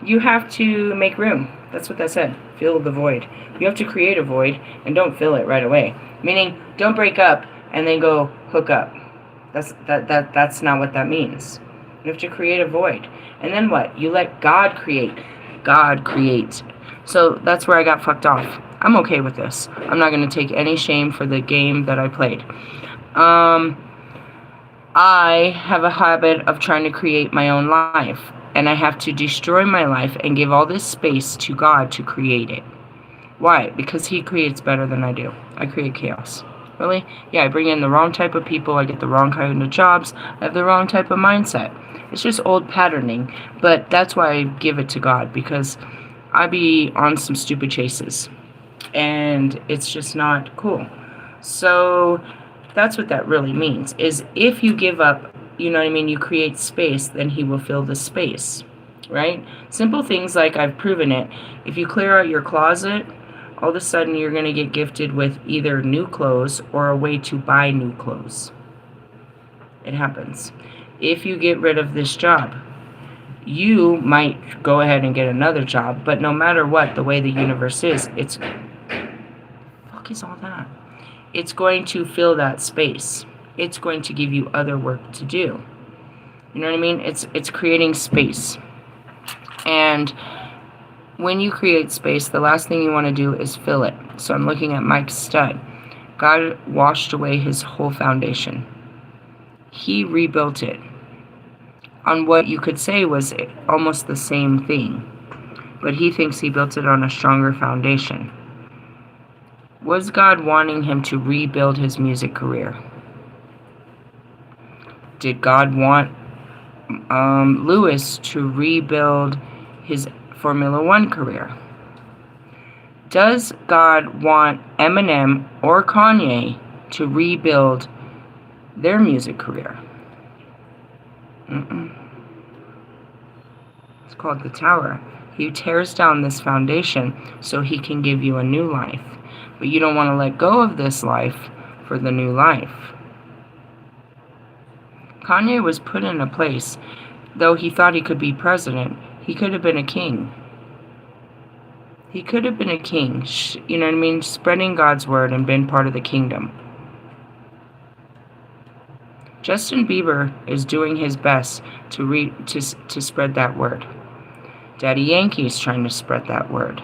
You have to make room. That's what that said. Fill the void. You have to create a void and don't fill it right away. Meaning, don't break up and then go hook up. That's not what that means. You have to create a void. And then what? You let God create. God creates. So that's where I got fucked off. I'm okay with this. I'm not going to take any shame for the game that I played. I have a habit of trying to create my own life, and I have to destroy my life and give all this space to God to create it. Why? Because He creates better than I do. I create chaos. Really? Yeah, I bring in the wrong type of people, I get the wrong kind of jobs, I have the wrong type of mindset. It's just old patterning, but that's why I give it to God, because I be on some stupid chases, and it's just not cool. So that's what that really means, is if you give up, you know what I mean, you create space, then He will fill the space, right? Simple things like, I've proven it, if you clear out your closet, all of a sudden you're going to get gifted with either new clothes or a way to buy new clothes. It happens. If you get rid of this job, you might go ahead and get another job, but no matter what, the way the universe is, it's... fuck is all that? It's going to fill that space. It's going to give you other work to do. You know what I mean? It's creating space. And when you create space, the last thing you want to do is fill it. So I'm looking at Mike's stud. God washed away his whole foundation. He rebuilt it on what you could say was almost the same thing. But he thinks he built it on a stronger foundation. Was God wanting him to rebuild his music career? Did God want Lewis to rebuild his Formula One career? Does God want Eminem or Kanye to rebuild their music career? It's called the tower. He tears down this foundation so he can give you a new life. But you don't want to let go of this life for the new life. Kanye was put in a place, though he thought he could be president, he could have been a king. He could have been a king, you know what I mean, spreading God's word and been part of the kingdom. Justin Bieber is doing his best to spread that word. Daddy Yankee is trying to spread that word.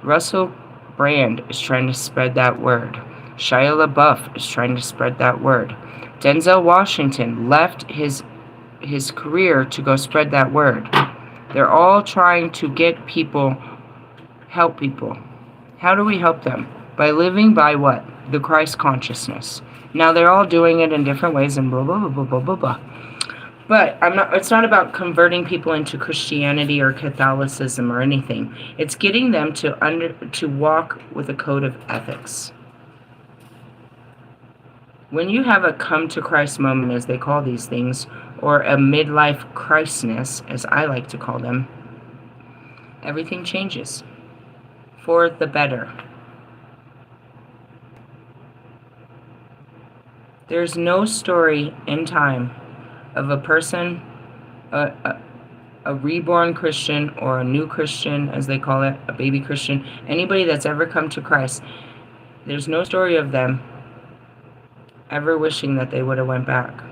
Russell Brand is trying to spread that word. Shia LaBeouf is trying to spread that word. Denzel Washington left his career to go spread that word. They're all trying to get people, help people. How do we help them? By living by what? The Christ consciousness. Now they're all doing it in different ways and blah blah blah blah blah blah blah. But it's not about converting people into Christianity or Catholicism or anything. It's getting them to walk with a code of ethics. When you have a come to Christ moment, as they call these things, or a midlife Christness, as I like to call them, everything changes for the better. There's no story in time of a person, a reborn Christian or a new Christian, as they call it, a baby Christian, anybody that's ever come to Christ, there's no story of them ever wishing that they would have went back.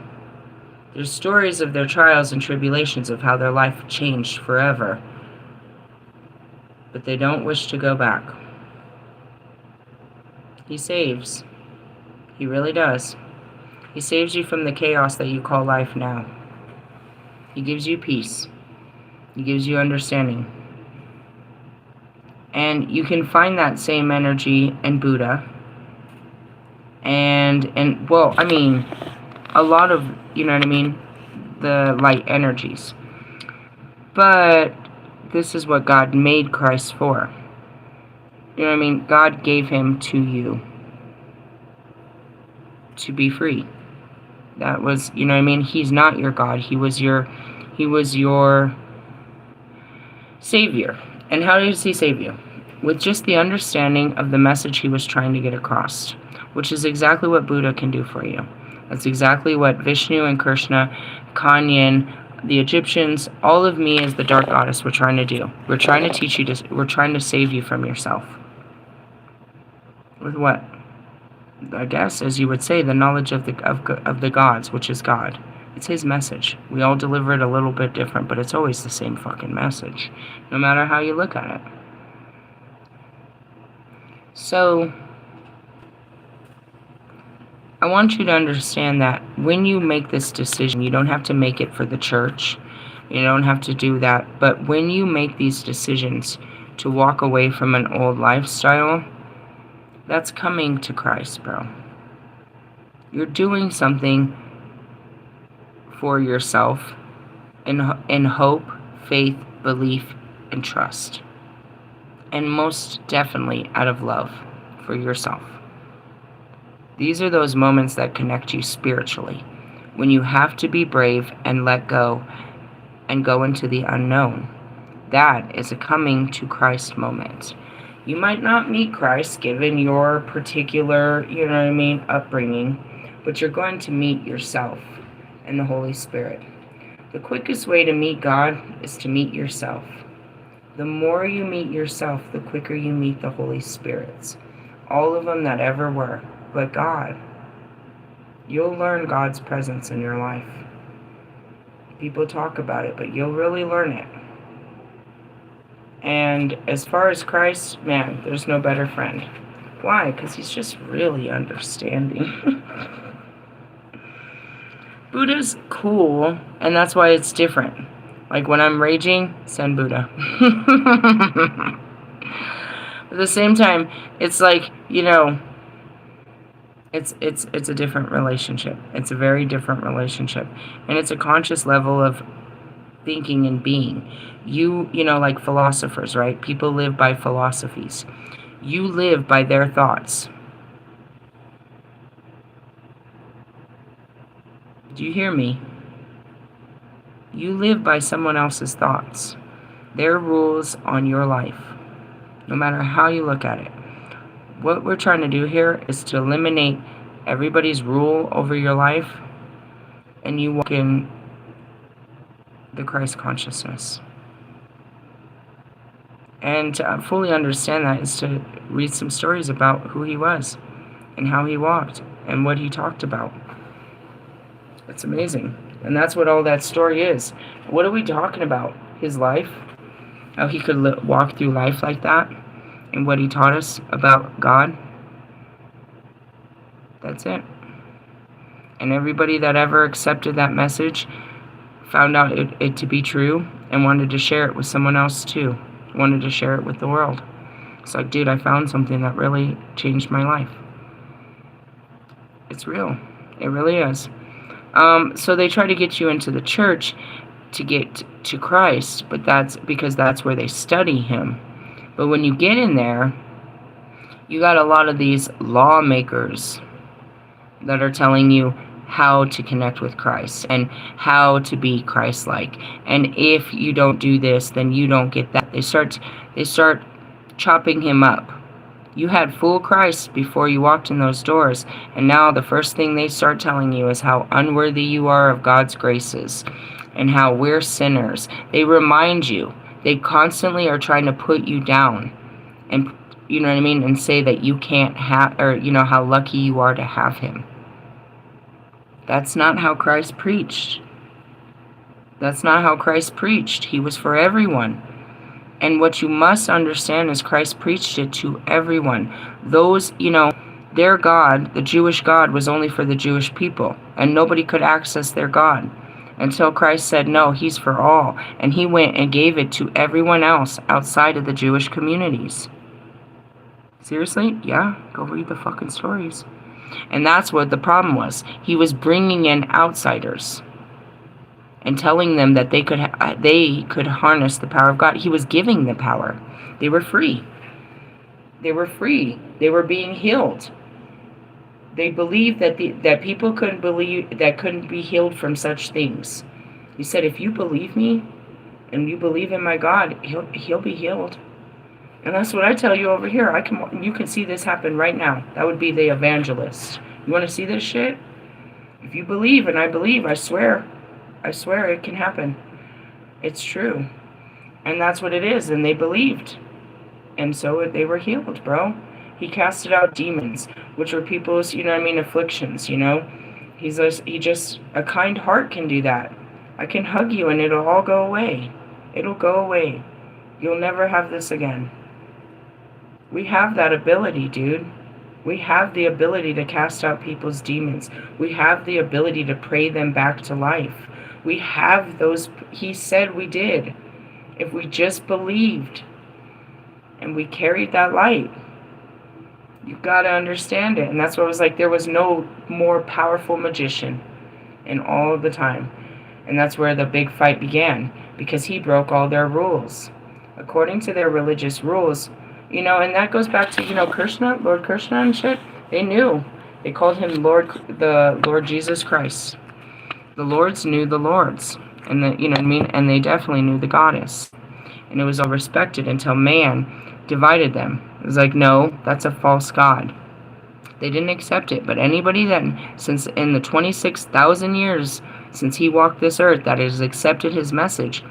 There's stories of their trials and tribulations, of how their life changed forever, but they don't wish to go back. He saves. He really does. He saves you from the chaos that you call life now. He gives you peace. He gives you understanding. And you can find that same energy in Buddha. And well, I mean, a lot of, you know what I mean, the light energies. But this is what God made Christ for. You know what I mean? God gave him to you to be free. That was, you know what I mean? He's not your God. He was your Savior. And how does he save you? With just the understanding of the message he was trying to get across, which is exactly what Buddha can do for you. That's exactly what Vishnu and Krishna, Kanyen, the Egyptians, all of me as the dark goddess were trying to do. We're trying to teach you, we're trying to save you from yourself. With what? I guess, as you would say, the knowledge of the gods, which is God. It's his message. We all deliver it a little bit different, but it's always the same fucking message, no matter how you look at it. So, I want you to understand that when you make this decision, you don't have to make it for the church. You don't have to do that. But when you make these decisions to walk away from an old lifestyle, that's coming to Christ, bro. You're doing something for yourself in hope, faith, belief, and trust. And most definitely out of love for yourself. These are those moments that connect you spiritually, when you have to be brave and let go and go into the unknown. That is a coming to Christ moment. You might not meet Christ given your particular, upbringing, but you're going to meet yourself and the Holy Spirit. The quickest way to meet God is to meet yourself. The more you meet yourself, the quicker you meet the Holy Spirits. All of them that ever were. But God, you'll learn God's presence in your life. People talk about it, but you'll really learn it. And as far as Christ, man, there's no better friend. Why? Because he's just really understanding. Buddha's cool, and that's why it's different. Like when I'm raging, send Buddha. At the same time, it's like, it's a different relationship. It's a very different relationship. And it's a conscious level of thinking and being. Like philosophers, right? People live by philosophies. You live by their thoughts. Do you hear me? You live by someone else's thoughts. Their rules on your life. No matter how you look at it. What we're trying to do here is to eliminate everybody's rule over your life, and you walk in the Christ consciousness. And to fully understand that is to read some stories about who he was and how he walked and what he talked about. It's amazing. And that's what all that story is. What are we talking about? His life? How he could walk through life like that? And what he taught us about God? That's it. And everybody that ever accepted that message found out it to be true and wanted to share it with someone else too. Wanted to share it with the world. It's like, dude, I found something that really changed my life. It's real. It really is. So they try to get you into the church to get to Christ, but that's because that's where they study him. But when you get in there, you got a lot of these lawmakers that are telling you how to connect with Christ and how to be Christ-like. And if you don't do this, then you don't get that. They start chopping him up. You had full Christ before you walked in those doors, and now the first thing they start telling you is how unworthy you are of God's graces and how we're sinners. They remind you. They constantly are trying to put you down and, and say that you can't have, or, how lucky you are to have him. That's not how Christ preached. That's not how Christ preached. He was for everyone. And what you must understand is Christ preached it to everyone. Those, their God, the Jewish God, was only for the Jewish people. And nobody could access their God until Christ said, no, he's for all. And he went and gave it to everyone else outside of the Jewish communities. Seriously? Yeah, go read the fucking stories. And that's what the problem was. He was bringing in outsiders and telling them that they could harness the power of God. He was giving the power. They were free. They were free. They were being healed. They believed that people couldn't be healed from such things. He said, if you believe me and you believe in my God, he'll be healed. And that's what I tell you over here. You can see this happen right now. That would be the evangelist. You want to see this shit? If you believe and I believe, I swear it can happen. It's true. And that's what it is. And they believed. And so they were healed, bro. He casted out demons, which were people's, afflictions, He just, a kind heart can do that. I can hug you and it'll all go away. It'll go away. You'll never have this again. We have that ability, dude. We have the ability to cast out people's demons. We have the ability to pray them back to life. We have those, he said we did. If we just believed and we carried that light. You've got to understand it. And that's what it was like. There was no more powerful magician in all of the time. And that's where the big fight began. Because he broke all their rules. According to their religious rules, you know, and that goes back to, you know, Krishna, Lord Krishna and shit. They knew. They called him the Lord Jesus Christ. The lords knew the lords. And the, you know what I mean? And they definitely knew the goddess. And it was all respected until man divided them. It was like, no, that's a false god. They didn't accept it. But anybody that, since in the 26,000 years since he walked this earth, that has accepted his message,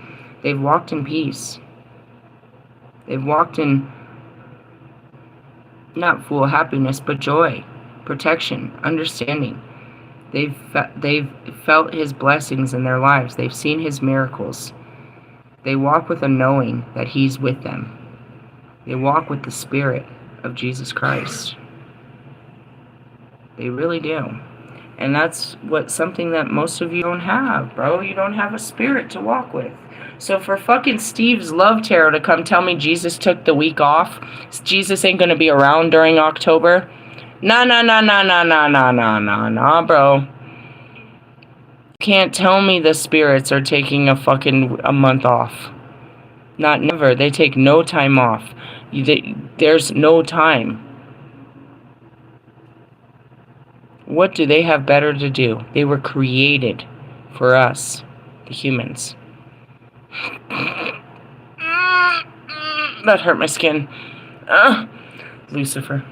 they've walked in peace. They've walked in not full happiness, but joy, protection, understanding. They've felt his blessings in their lives. They've seen his miracles. They walk with a knowing that he's with them. They walk with the spirit of Jesus Christ. They really do. And that's something that most of you don't have, bro. You don't have a spirit to walk with. So for fucking Steve's Love Tarot to come tell me Jesus took the week off, Jesus ain't gonna be around during October. Nah, bro. Can't tell me the spirits are taking a month off. Not never. They take no time off. There's no time. What do they have better to do? They were created for us, the humans. That hurt my skin. Lucifer.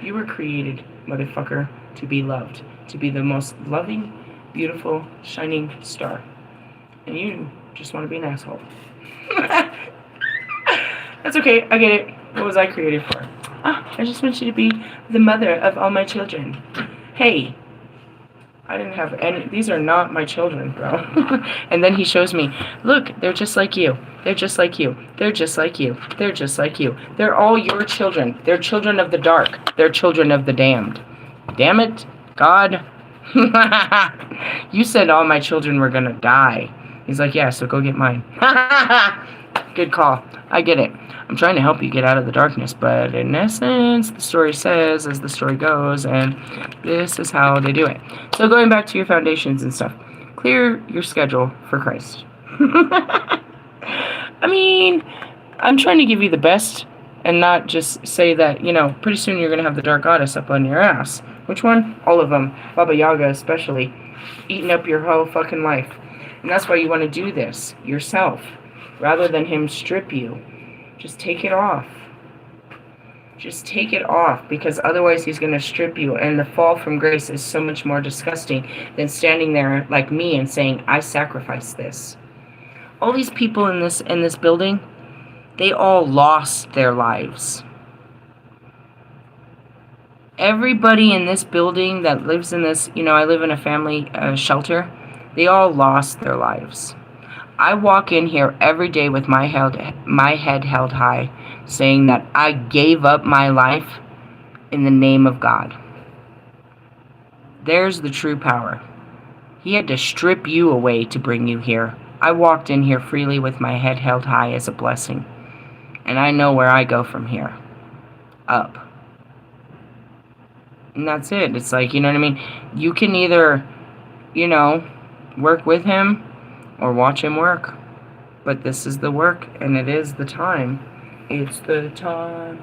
You were created, motherfucker, to be loved. To be the most loving, beautiful, shining star. And you just want to be an asshole. That's okay, I get it. What was I created for? I just want you to be the mother of all my children. Hey, I didn't have any. These are not my children, bro. And then he shows me, look, they're just like you. They're just like you. They're just like you. They're just like you. They're all your children. They're children of the dark. They're children of the damned. Damn it, God. You said all my children were gonna die. He's like, yeah, so go get mine. Good call. I get it. I'm trying to help you get out of the darkness, but in essence, the story says as the story goes, and this is how they do it. So going back to your foundations and stuff, clear your schedule for Christ. I mean, I'm trying to give you the best and not just say that, you know, pretty soon you're going to have the dark goddess up on your ass. Which one? All of them. Baba Yaga especially. Eating up your whole fucking life. And that's why you want to do this yourself. Rather than him strip you. Just take it off. Just take it off, because otherwise he's going to strip you. And the fall from grace is so much more disgusting than standing there like me and saying, I sacrificed this. All these people in this building, they all lost their lives. Everybody in this building that lives in this, you know, I live in a family shelter, they all lost their lives. I walk in here every day with my head held high, saying that I gave up my life in the name of God. There's the true power. He had to strip you away to bring you here. I walked in here freely with my head held high as a blessing. And I know where I go from here. Up. And that's it. It's like, you know what I mean? You can either, you know, work with him or watch him work. But this is the work, and it is the time. It's the time.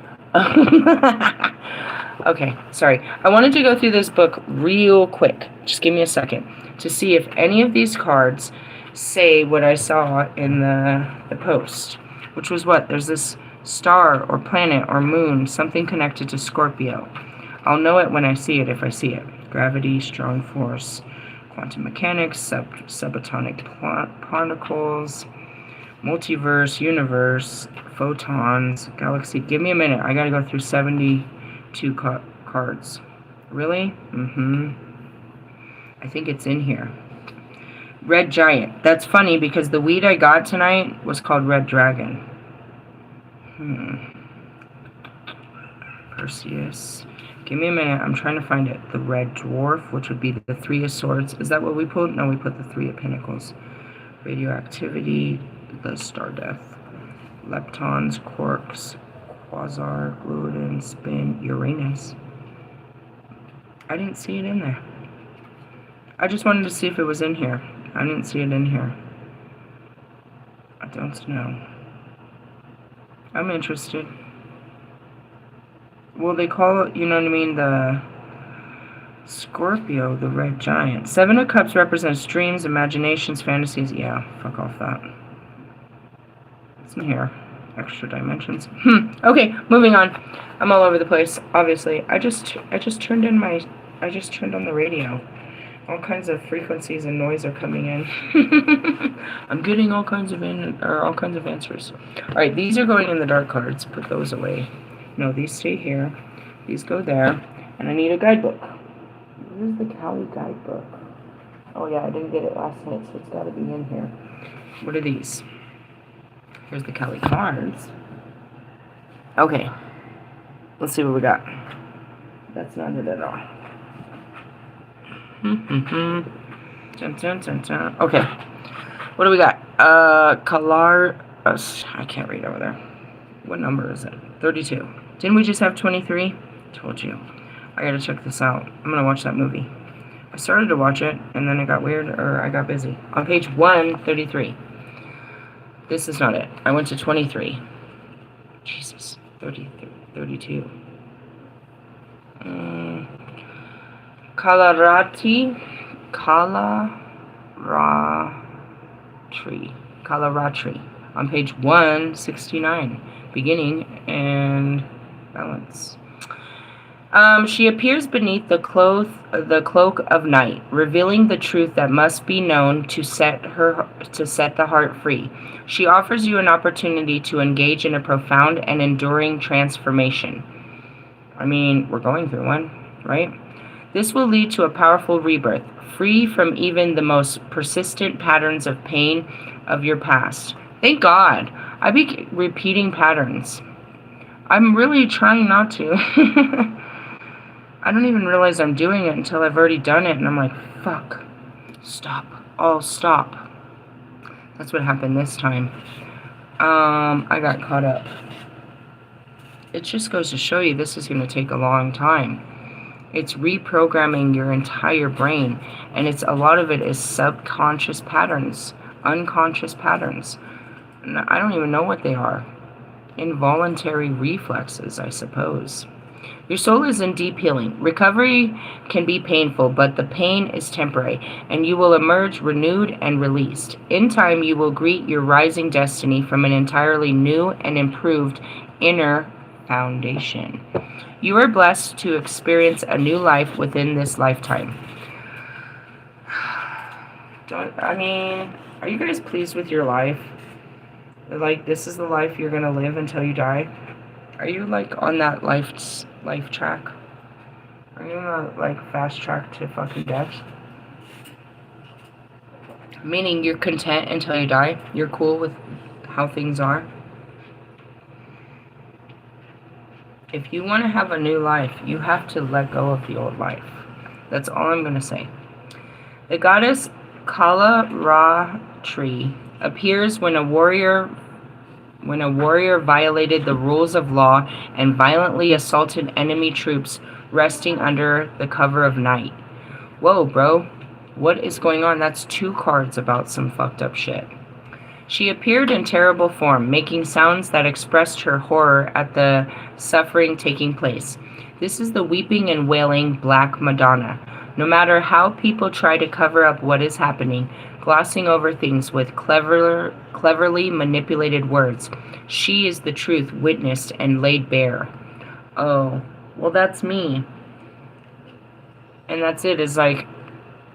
Okay, sorry. I wanted to go through this book real quick. Just give me a second. To see if any of these cards say what I saw in the post. Which was what? There's this star or planet or moon, something connected to Scorpio. I'll know it when I see it, if I see it. Gravity, strong force, quantum mechanics, subatomic particles, multiverse, universe, photons, galaxy. Give me a minute. I gotta go through 72 cards. Really? I think it's in here. Red Giant. That's funny because the weed I got tonight was called Red Dragon. Perseus. Give me a minute. I'm trying to find it. The Red Dwarf, which would be the Three of Swords. Is that what we put? No, we put the Three of Pentacles. Radioactivity, the Star Death. Leptons, Quarks, Quasar, Gluiden, Spin, Uranus. I didn't see it in there. I just wanted to see if it was in here. I didn't see it in here. I don't know. I'm interested. Well, they call it, you know what I mean, the Scorpio, the Red Giant. Seven of Cups represents dreams, imaginations, fantasies. Yeah, fuck off that. It's in here. Extra dimensions. Okay, moving on. I'm all over the place, obviously. I just turned on the radio. All kinds of frequencies and noise are coming in. I'm getting all kinds of answers. All right, these are going in the dark cards. Put those away. No, these stay here. These go there. And I need a guidebook. Where's the Cali guidebook? Oh yeah, I didn't get it last night, so it's got to be in here. What are these? Here's the Cali cards. Okay. Let's see what we got. That's not it at all. Dun, dun, dun, dun. Okay. What do we got? I can't read over there. What number is it? 32. Didn't we just have 23? Told you. I gotta check this out. I'm gonna watch that movie. I started to watch it, and then it got weird, or I got busy. On page 133. This is not it. I went to 23. Jesus. 32. Kalaratri. On page 169. Beginning and balance. She appears beneath the cloak of night, revealing the truth that must be known to set the heart free. She offers you an opportunity to engage in a profound and enduring transformation. I mean, we're going through one, right? This will lead to a powerful rebirth, free from even the most persistent patterns of pain of your past. Thank God. I be repeating patterns. I'm really trying not to. I don't even realize I'm doing it until I've already done it, and I'm like, fuck. Stop. Oh, stop. That's what happened this time. I got caught up. It just goes to show you this is going to take a long time. It's reprogramming your entire brain, and a lot of it is subconscious patterns, unconscious patterns. I don't even know what they are. Involuntary reflexes, I suppose. Your soul is in deep healing. Recovery can be painful, but the pain is temporary, and you will emerge renewed and released. In time, you will greet your rising destiny from an entirely new and improved inner foundation. You are blessed to experience a new life within this lifetime. Are you guys pleased with your life? Like, this is the life you're gonna live until you die? Are you, like, on that life track? Are you on a, fast track to fucking death? Meaning you're content until you die? You're cool with how things are? If you want to have a new life, you have to let go of the old life. That's all I'm gonna say. The goddess Kalaratri appears when a warrior violated the rules of law and violently assaulted enemy troops resting under the cover of night. Whoa, bro. What is going on? That's 2 cards about some fucked up shit. She appeared in terrible form, making sounds that expressed her horror at the suffering taking place. This is the weeping and wailing Black Madonna. No matter how people try to cover up what is happening, glossing over things with cleverly manipulated words, she is the truth witnessed and laid bare. Oh, well, that's me. And that's it. It's like,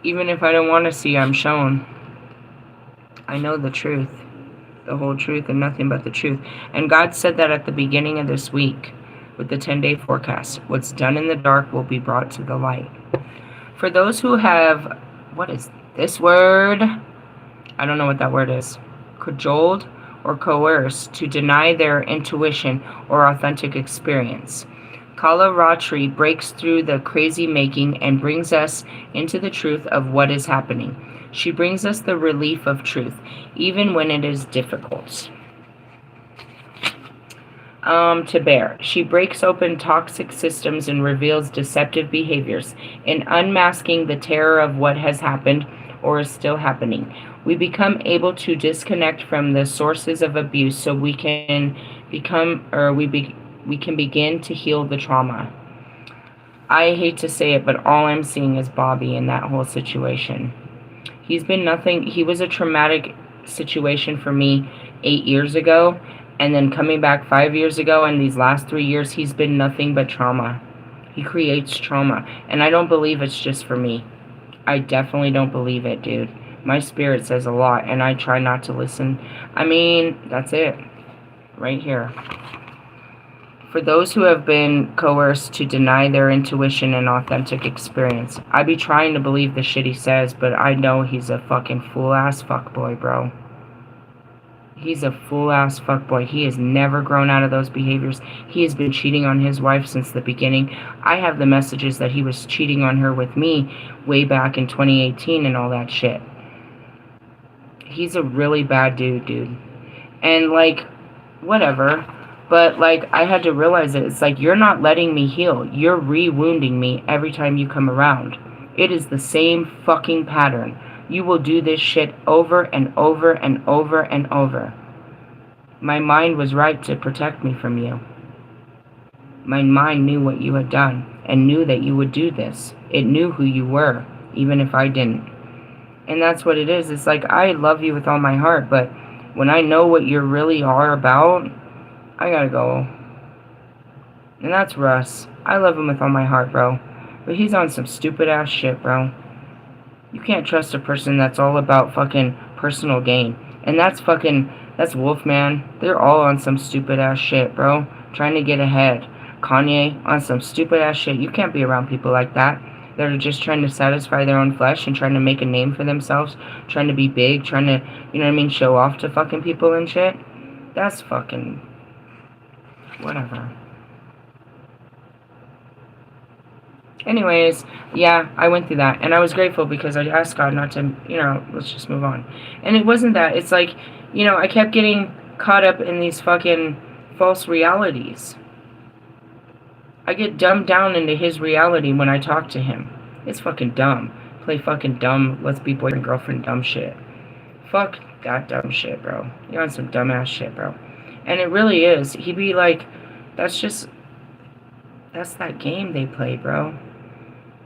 even if I don't want to see, I'm shown. I know the truth, the whole truth, and nothing but the truth. And God said that at the beginning of this week with the 10-day forecast. What's done in the dark will be brought to the light. For those who have what is this word? I don't know what that word is. Cajoled or coerced to deny their intuition or authentic experience. Kala Ratri breaks through the crazy making and brings us into the truth of what is happening. She brings us the relief of truth, even when it is difficult to bear. She breaks open toxic systems and reveals deceptive behaviors, in unmasking the terror of what has happened or is still happening. We become able to disconnect from the sources of abuse so we can we can begin to heal the trauma. I hate to say it, but all I'm seeing is Bobby in that whole situation. He's been nothing. He was a traumatic situation for me 8 years ago, and then coming back 5 years ago, and these last 3 years, he's been nothing but trauma. He creates trauma, and I don't believe it's just for me. I definitely don't believe it, dude. My spirit says a lot, and I try not to listen. I mean, that's it. Right here. For those who have been coerced to deny their intuition and authentic experience, I be trying to believe the shit he says, but I know he's a fucking fool-ass fuckboy, bro. He's a fool-ass fuckboy. He has never grown out of those behaviors. He has been cheating on his wife since the beginning. I have the messages that he was cheating on her with me way back in 2018 and all that shit. He's a really bad dude. And, like, whatever. But, like, I had to realize it. It's like, you're not letting me heal. You're re-wounding me every time you come around. It is the same fucking pattern. You will do this shit over and over and over and over. My mind was right to protect me from you. My mind knew what you had done and knew that you would do this. It knew who you were, even if I didn't. And that's what it is. It's like, I love you with all my heart, but when I know what you really are about, I gotta go. And that's Russ. I love him with all my heart, bro. But he's on some stupid ass shit, bro. You can't trust a person that's all about fucking personal gain. And that's Wolfman. They're all on some stupid ass shit, bro. Trying to get ahead. Kanye on some stupid ass shit. You can't be around people like that. That are just trying to satisfy their own flesh and trying to make a name for themselves. Trying to be big. Trying to, you know what I mean, show off to fucking people and shit. That's fucking... whatever. Anyways, yeah, I went through that. And I was grateful because I asked God not to, let's just move on. And it wasn't that. It's like, I kept getting caught up in these fucking false realities. I get dumbed down into his reality when I talk to him. It's fucking dumb. Play fucking dumb, let's be boyfriend, girlfriend, dumb shit. Fuck that dumb shit, bro. You're on some dumbass shit, bro. And it really is. He'd be like, that's that game they play, bro.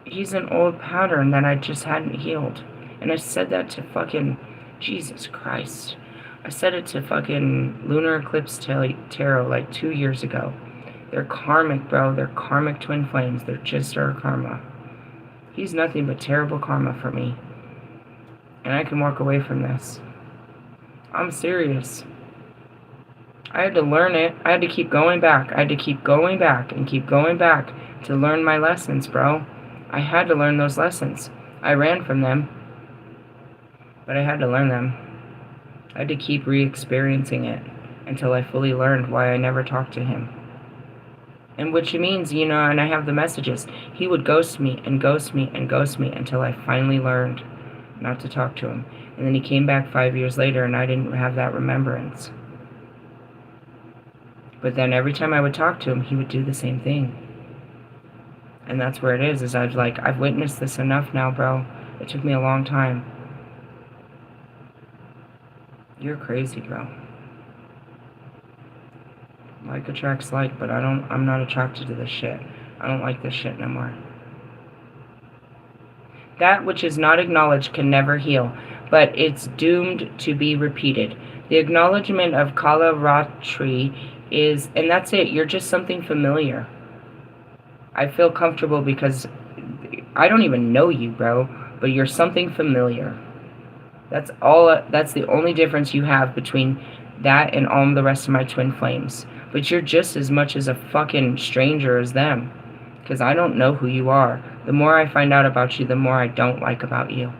He's an old pattern that I just hadn't healed. And I said that to fucking, Jesus Christ. I said it to fucking Lunar Eclipse Tarot like 2 years ago. They're karmic, bro. They're karmic twin flames. They're just our karma. He's nothing but terrible karma for me. And I can walk away from this. I'm serious. I had to learn it. I had to keep going back. I had to keep going back and keep going back to learn my lessons, bro. I had to learn those lessons. I ran from them, but I had to learn them. I had to keep re-experiencing it until I fully learned why I never talked to him. And which means, and I have the messages. He would ghost me and ghost me and ghost me until I finally learned not to talk to him. And then he came back 5 years later and I didn't have that remembrance. But then every time I would talk to him, he would do the same thing. And that's where it is I've witnessed this enough now, bro. It took me a long time. You're crazy, bro. Like attracts like, but I'm not attracted to this shit. I don't like this shit no more. That which is not acknowledged can never heal, but it's doomed to be repeated. The acknowledgement of Kala Ratri is, and that's it, you're just something familiar. I feel comfortable because I don't even know you, bro, but you're something familiar. That's the only difference you have between that and all the rest of my twin flames. But you're just as much as a fucking stranger as them. Because I don't know who you are. The more I find out about you, the more I don't like about you.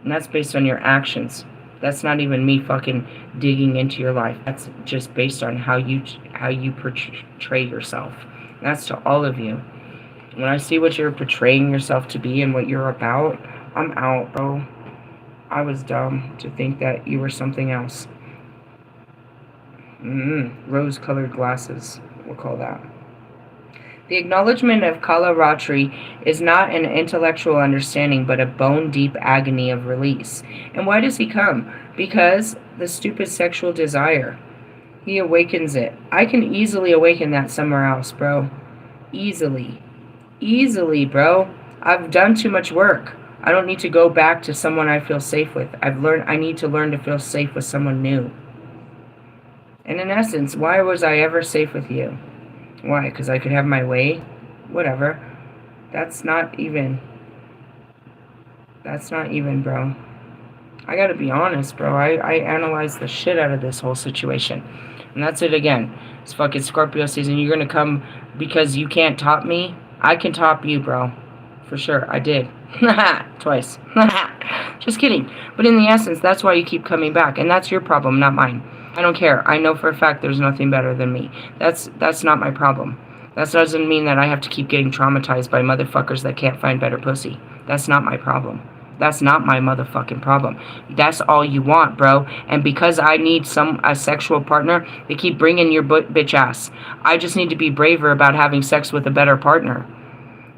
And that's based on your actions. That's not even me fucking digging into your life. That's just based on how you portray yourself. That's to all of you. When I see what you're portraying yourself to be and what you're about, I'm out, bro. I was dumb to think that you were something else. Rose-colored glasses, we'll call that. The acknowledgement of Kalaratri is not an intellectual understanding, but a bone-deep agony of release. And why does he come? Because the stupid sexual desire. He awakens it. I can easily awaken that somewhere else, bro. Easily. Easily, bro. I've done too much work. I don't need to go back to someone I feel safe with. I need to learn to feel safe with someone new. And in essence, why was I ever safe with you? Why? Because I could have my way? Whatever. That's not even, bro. I gotta be honest, bro. I analyzed the shit out of this whole situation. And that's it again. It's fucking Scorpio season. You're gonna come because you can't top me? I can top you, bro. For sure. I did. Twice. Just kidding. But in the essence, that's why you keep coming back. And that's your problem, not mine. I don't care. I know for a fact there's nothing better than me. That's not my problem. That doesn't mean that I have to keep getting traumatized by motherfuckers that can't find better pussy. That's not my problem. That's not my motherfucking problem. That's all you want, bro. And because I need a sexual partner, they keep bringing your bitch ass. I just need to be braver about having sex with a better partner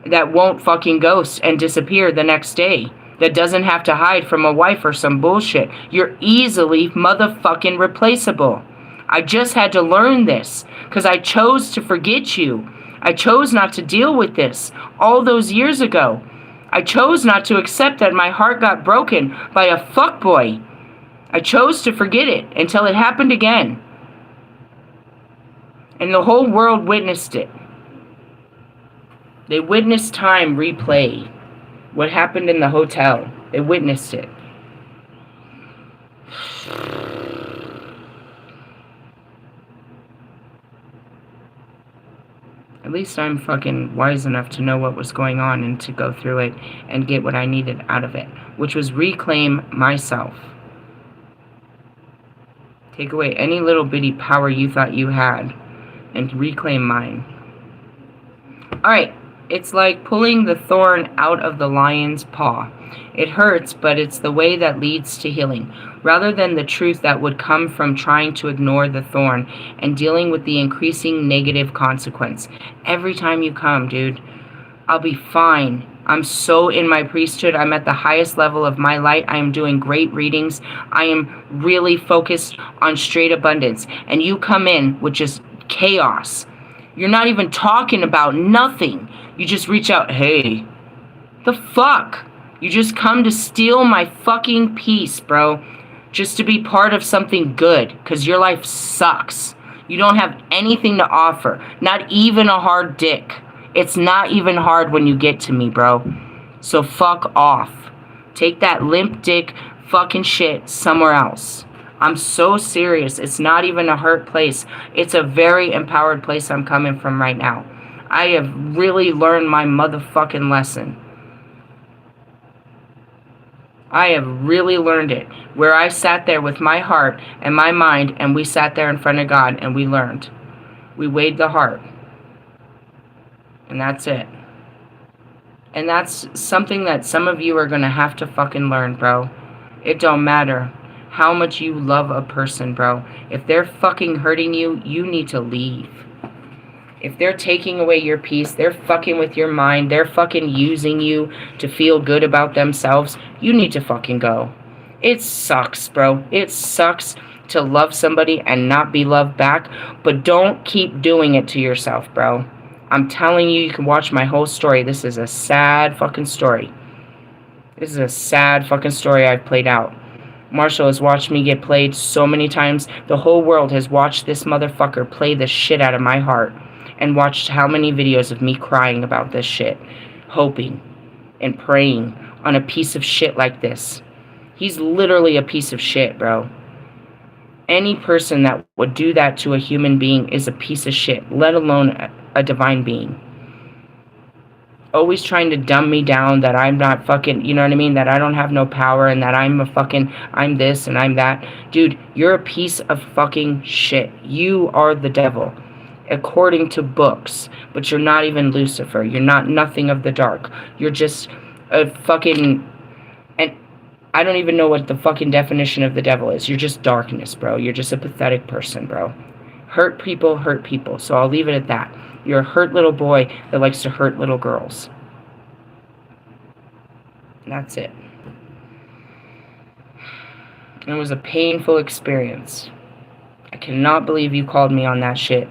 that won't fucking ghost and disappear the next day. That doesn't have to hide from a wife or some bullshit. You're easily motherfucking replaceable. I just had to learn this because I chose to forget you. I chose not to deal with this all those years ago. I chose not to accept that my heart got broken by a fuckboy. I chose to forget it until it happened again. And the whole world witnessed it. They witnessed time replay. What happened in the hotel. They witnessed it. At least I'm fucking wise enough to know what was going on and to go through it and get what I needed out of it, which was reclaim myself. Take away any little bitty power you thought you had and reclaim mine. Alright. It's like pulling the thorn out of the lion's paw. It hurts, but it's the way that leads to healing, rather than the truth that would come from trying to ignore the thorn and dealing with the increasing negative consequence. Every time you come, dude, I'll be fine. I'm so in my priesthood. I'm at the highest level of my light. I am doing great readings. I am really focused on straight abundance. And you come in with just chaos. You're not even talking about nothing. You just reach out, hey, the fuck? You just come to steal my fucking peace, bro. Just to be part of something good, because your life sucks. You don't have anything to offer, not even a hard dick. It's not even hard when you get to me, bro. So fuck off. Take that limp dick fucking shit somewhere else. I'm so serious. It's not even a hurt place. It's a very empowered place I'm coming from right now. I have really learned my motherfucking lesson. I have really learned it. Where I sat there with my heart and my mind, and we sat there in front of God and we learned. We weighed the heart. And that's it. And that's something that some of you are going to have to fucking learn, bro. It don't matter how much you love a person, bro. If they're fucking hurting you, you need to leave. If they're taking away your peace, they're fucking with your mind, they're fucking using you to feel good about themselves, you need to fucking go. It sucks, bro. It sucks to love somebody and not be loved back, but don't keep doing it to yourself, bro. I'm telling you, you can watch my whole story. This is a sad fucking story. This is a sad fucking story I've played out. Marshall has watched me get played so many times. The whole world has watched this motherfucker play the shit out of my heart. And watched how many videos of me crying about this shit. Hoping and praying on a piece of shit like this. He's literally a piece of shit, bro. Any person that would do that to a human being is a piece of shit, let alone a divine being. always trying to dumb me down, that I'm not fucking, you know what I mean, that I don't have no power, and that I'm this and I'm that. Dude, you're a piece of fucking shit. You are the devil, according to books, but you're not even Lucifer. You're not nothing of the dark. You're just a fucking, and I don't even know what the fucking definition of the devil is. You're just darkness, bro. You're just a pathetic person, bro. Hurt people. So I'll leave it at that. You're a hurt little boy that likes to hurt little girls. And that's it. And it was a painful experience. I cannot believe you called me on that shit.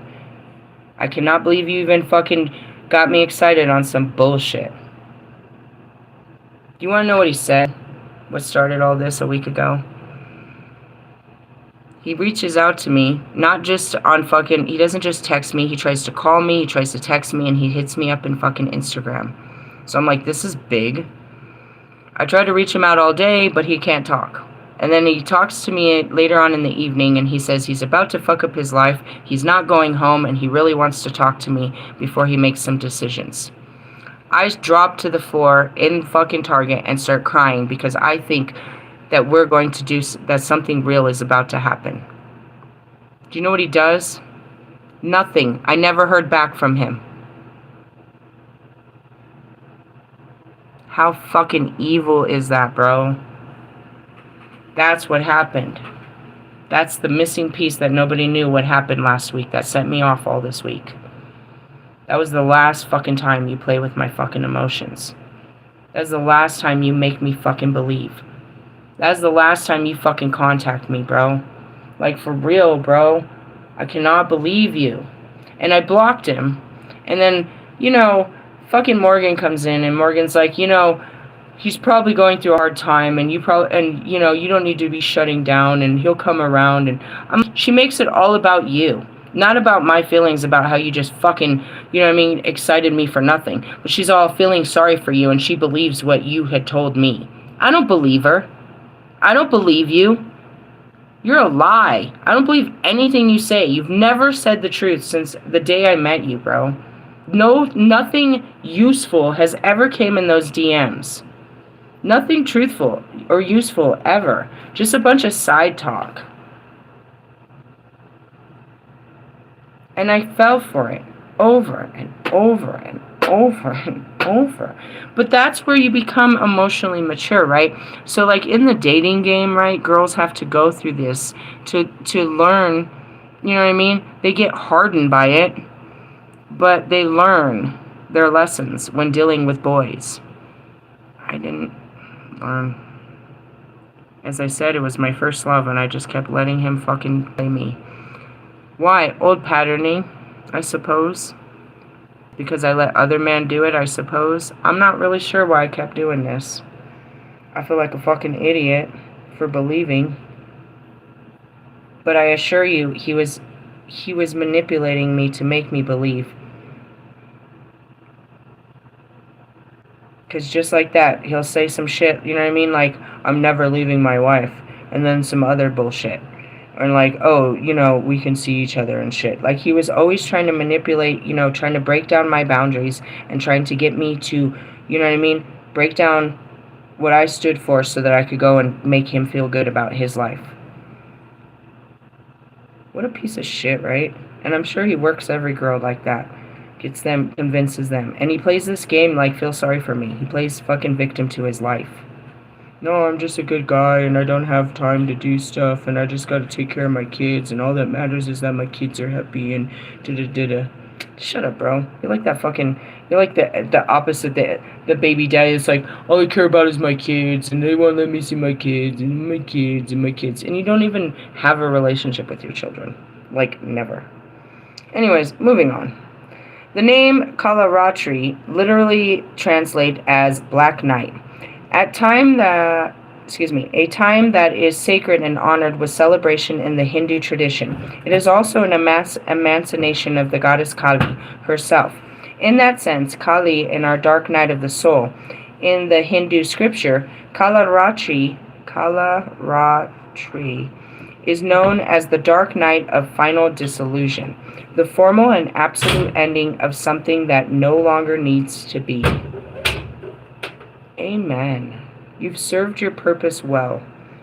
I cannot believe you even fucking got me excited on some bullshit. Do you want to know what he said? What started all this a week ago? He reaches out to me, not just on fucking, he doesn't just text me, he tries to call me, he tries to text me, and he hits me up in fucking Instagram. So I'm like, this is big. I tried to reach him out all day, but he can't talk. And then he talks to me later on in the evening, and he says he's about to fuck up his life, he's not going home, and he really wants to talk to me before he makes some decisions. I drop to the floor in fucking Target and start crying because I think that we're going to do, that something real is about to happen. Do you know what he does? Nothing. I never heard back from him. How fucking evil is that, bro? That's what happened. That's the missing piece that nobody knew what happened last week that sent me off all this week. That was the last fucking time you play with my fucking emotions. That's the last time you make me fucking believe. That's the last time you fucking contact me, bro. Like, for real, bro. I cannot believe you. And I blocked him. And then, you know, fucking Morgan comes in, and Morgan's like, you know, he's probably going through a hard time, and you know, you don't need to be shutting down, and he'll come around. And she makes it all about you. Not about my feelings about how you just fucking, you know what I mean, excited me for nothing. But she's all feeling sorry for you, and she believes what you had told me. I don't believe her. I don't believe you. You're a lie. I don't believe anything you say. You've never said the truth since the day I met you, bro. No, nothing useful has ever came in those DMs. Nothing truthful or useful ever. Just a bunch of side talk. And I fell for it over and over and over and over. But that's where you become emotionally mature, right? So like in the dating game, right, girls have to go through this to learn, you know what I mean? They get hardened by it, but they learn their lessons when dealing with boys. I didn't learn. As I said, it was my first love, and I just kept letting him fucking play me. Why? Old patterning, I suppose. Because I let other men do it, I suppose. I'm not really sure why I kept doing this. I feel like a fucking idiot for believing. But I assure you, he was manipulating me to make me believe. Because just like that, he'll say some shit, you know what I mean? Like, I'm never leaving my wife. And then some other bullshit. And like, oh, you know, we can see each other and shit. Like, he was always trying to manipulate, you know, trying to break down my boundaries and trying to get me to, you know what I mean, break down what I stood for so that I could go and make him feel good about his life. What a piece of shit, right? And I'm sure he works every girl like that. Gets them, convinces them. And he plays this game like, feel sorry for me. He plays fucking victim to his life. No, I'm just a good guy, and I don't have time to do stuff, and I just gotta take care of my kids, and all that matters is that my kids are happy, and da-da-da-da. Shut up, bro. You're like that fucking, you're like the opposite, the baby daddy. It's like, all I care about is my kids, and they won't let me see my kids, and my kids, and my kids. And you don't even have a relationship with your children. Like, never. Anyways, moving on. The name Kalaratri literally translates as Black Night. A time that is sacred and honored with celebration in the Hindu tradition. It is also an emanation of the goddess Kali herself. In that sense, Kali in our dark night of the soul. In the Hindu scripture, Kalaratri is known as the dark night of final dissolution, the formal and absolute ending of something that no longer needs to be. Amen. You've served your purpose well.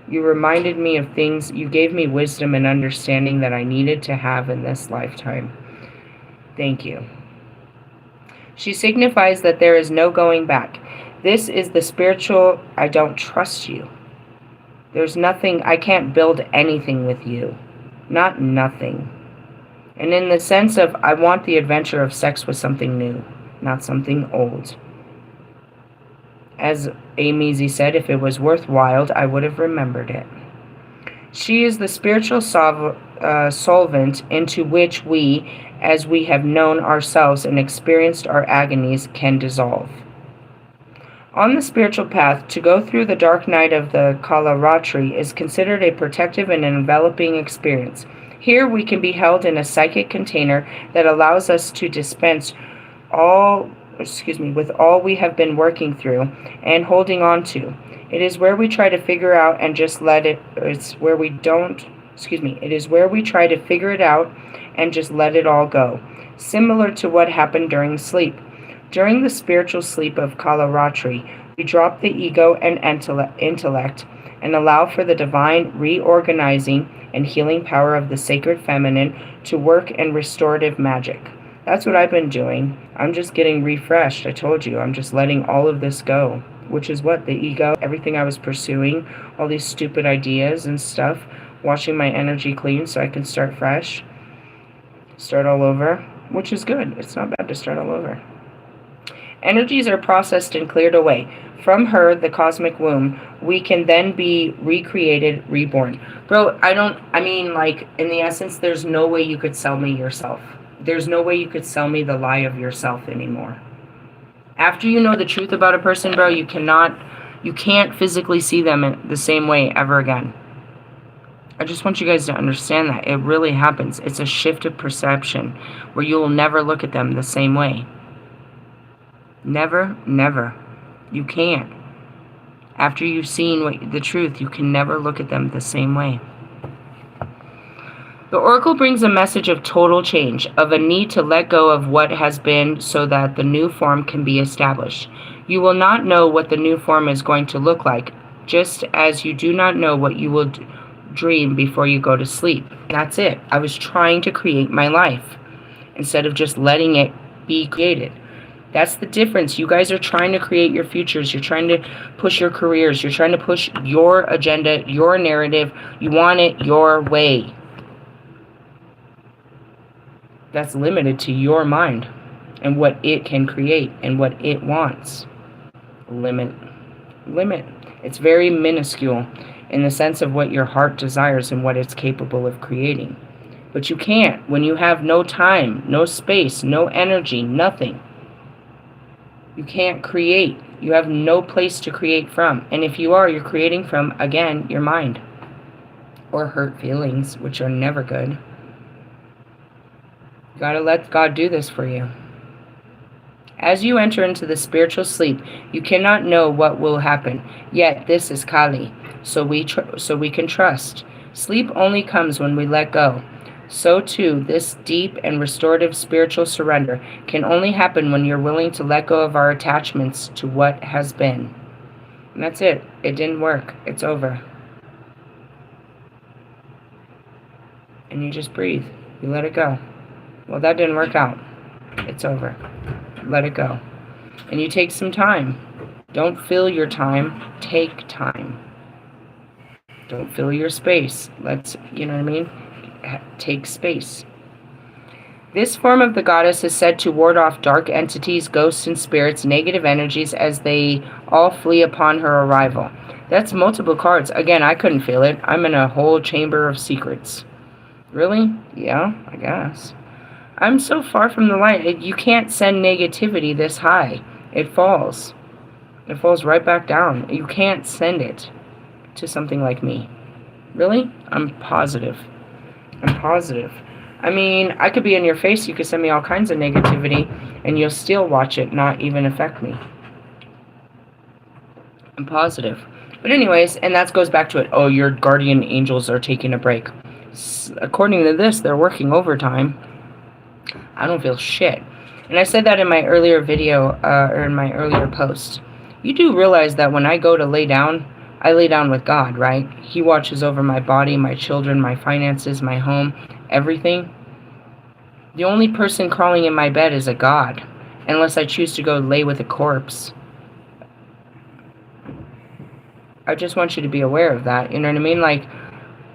You reminded me of things, you gave me wisdom and understanding that I needed to have in this lifetime. Thank you. She signifies that there is no going back. This is the spiritual, I don't trust you. There's nothing, I can't build anything with you. Not nothing. And in the sense of, I want the adventure of sex with something new, not something old. As Amy said, if it was worthwhile, I would have remembered it. She is the spiritual solvent into which we, as we have known ourselves and experienced our agonies, can dissolve. On the spiritual path, to go through the dark night of the Kalaratri is considered a protective and enveloping experience. Here we can be held in a psychic container that allows us to dispense with all we have been working through and holding on to. It is where we try to figure out and just let it, it is where we try to figure it out and just let it all go. Similar to what happened during sleep. During the spiritual sleep of Kalaratri, we drop the ego and intellect and allow for the divine reorganizing and healing power of the sacred feminine to work in restorative magic. That's what I've been doing. I'm just getting refreshed. I told you, I'm just letting all of this go, which is what? The ego, everything I was pursuing, all these stupid ideas and stuff, washing my energy clean so I can start fresh, start all over, which is good. It's not bad to start all over. Energies are processed and cleared away. From her, the cosmic womb, we can then be recreated, reborn. Bro, in the essence, there's no way you could sell me yourself. There's no way you could sell me the lie of yourself anymore. After you know the truth about a person, bro, you can't physically see them the same way ever again. I just want you guys to understand that. It really happens. It's a shift of perception where you will never look at them the same way. Never, never. You can't. After you've seen the truth, you can never look at them the same way. The oracle brings a message of total change, of a need to let go of what has been so that the new form can be established. You will not know what the new form is going to look like, just as you do not know what you will dream before you go to sleep. That's it. I was trying to create my life instead of just letting it be created. That's the difference. You guys are trying to create your futures. You're trying to push your careers. You're trying to push your agenda, your narrative. You want it your way. That's limited to your mind and what it can create and what it wants. Limit. It's very minuscule in the sense of what your heart desires and what it's capable of creating. But you can't when you have no time, no space, no energy, nothing. You can't create. You have no place to create from. And if you are, you're creating from, again, your mind. Or hurt feelings, which are never good. You gotta let God do this for you. As you enter into the spiritual sleep, you cannot know what will happen. Yet this is Kali, so we can trust. Sleep only comes when we let go. So too, this deep and restorative spiritual surrender can only happen when you're willing to let go of our attachments to what has been. And that's it. It didn't work. It's over. And you just breathe. You let it go. Well, that didn't work out. It's over. Let it go. And you take some time. Don't fill your time. Take time. Don't fill your space. You know what I mean? Take space. This form of the goddess is said to ward off dark entities, ghosts, and spirits, negative energies as they all flee upon her arrival. That's multiple cards. Again, I couldn't feel it. I'm in a whole chamber of secrets. Really? Yeah, I guess. I'm so far from the light. You can't send negativity this high. It falls. It falls right back down. You can't send it to something like me. Really? I'm positive. I mean, I could be in your face. You could send me all kinds of negativity, and you'll still watch it not even affect me. I'm positive. But anyways, and that goes back to it. Oh, your guardian angels are taking a break. According to this, they're working overtime. I don't feel shit. And I said that in my earlier video, or in my earlier post. You do realize that when I go to lay down, I lay down with God, right? He watches over my body, my children, my finances, my home, everything. The only person crawling in my bed is a God, unless I choose to go lay with a corpse. I just want you to be aware of that, you know what I mean? Like,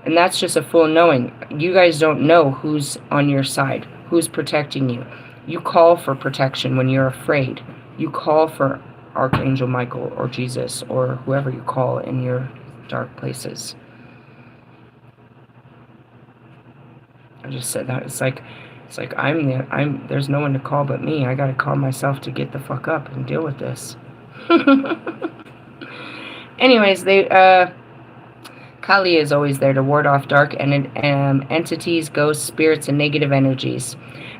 and that's just a full knowing. You guys don't know who's on your side, who's protecting you. You call for protection when you're afraid. You call for Archangel Michael or Jesus or whoever you call in your dark places. I just said that. It's like there's no one to call but me. I gotta call myself to get the fuck up and deal with this. Anyways, Kali is always there to ward off dark entities, ghosts, spirits, and negative energies.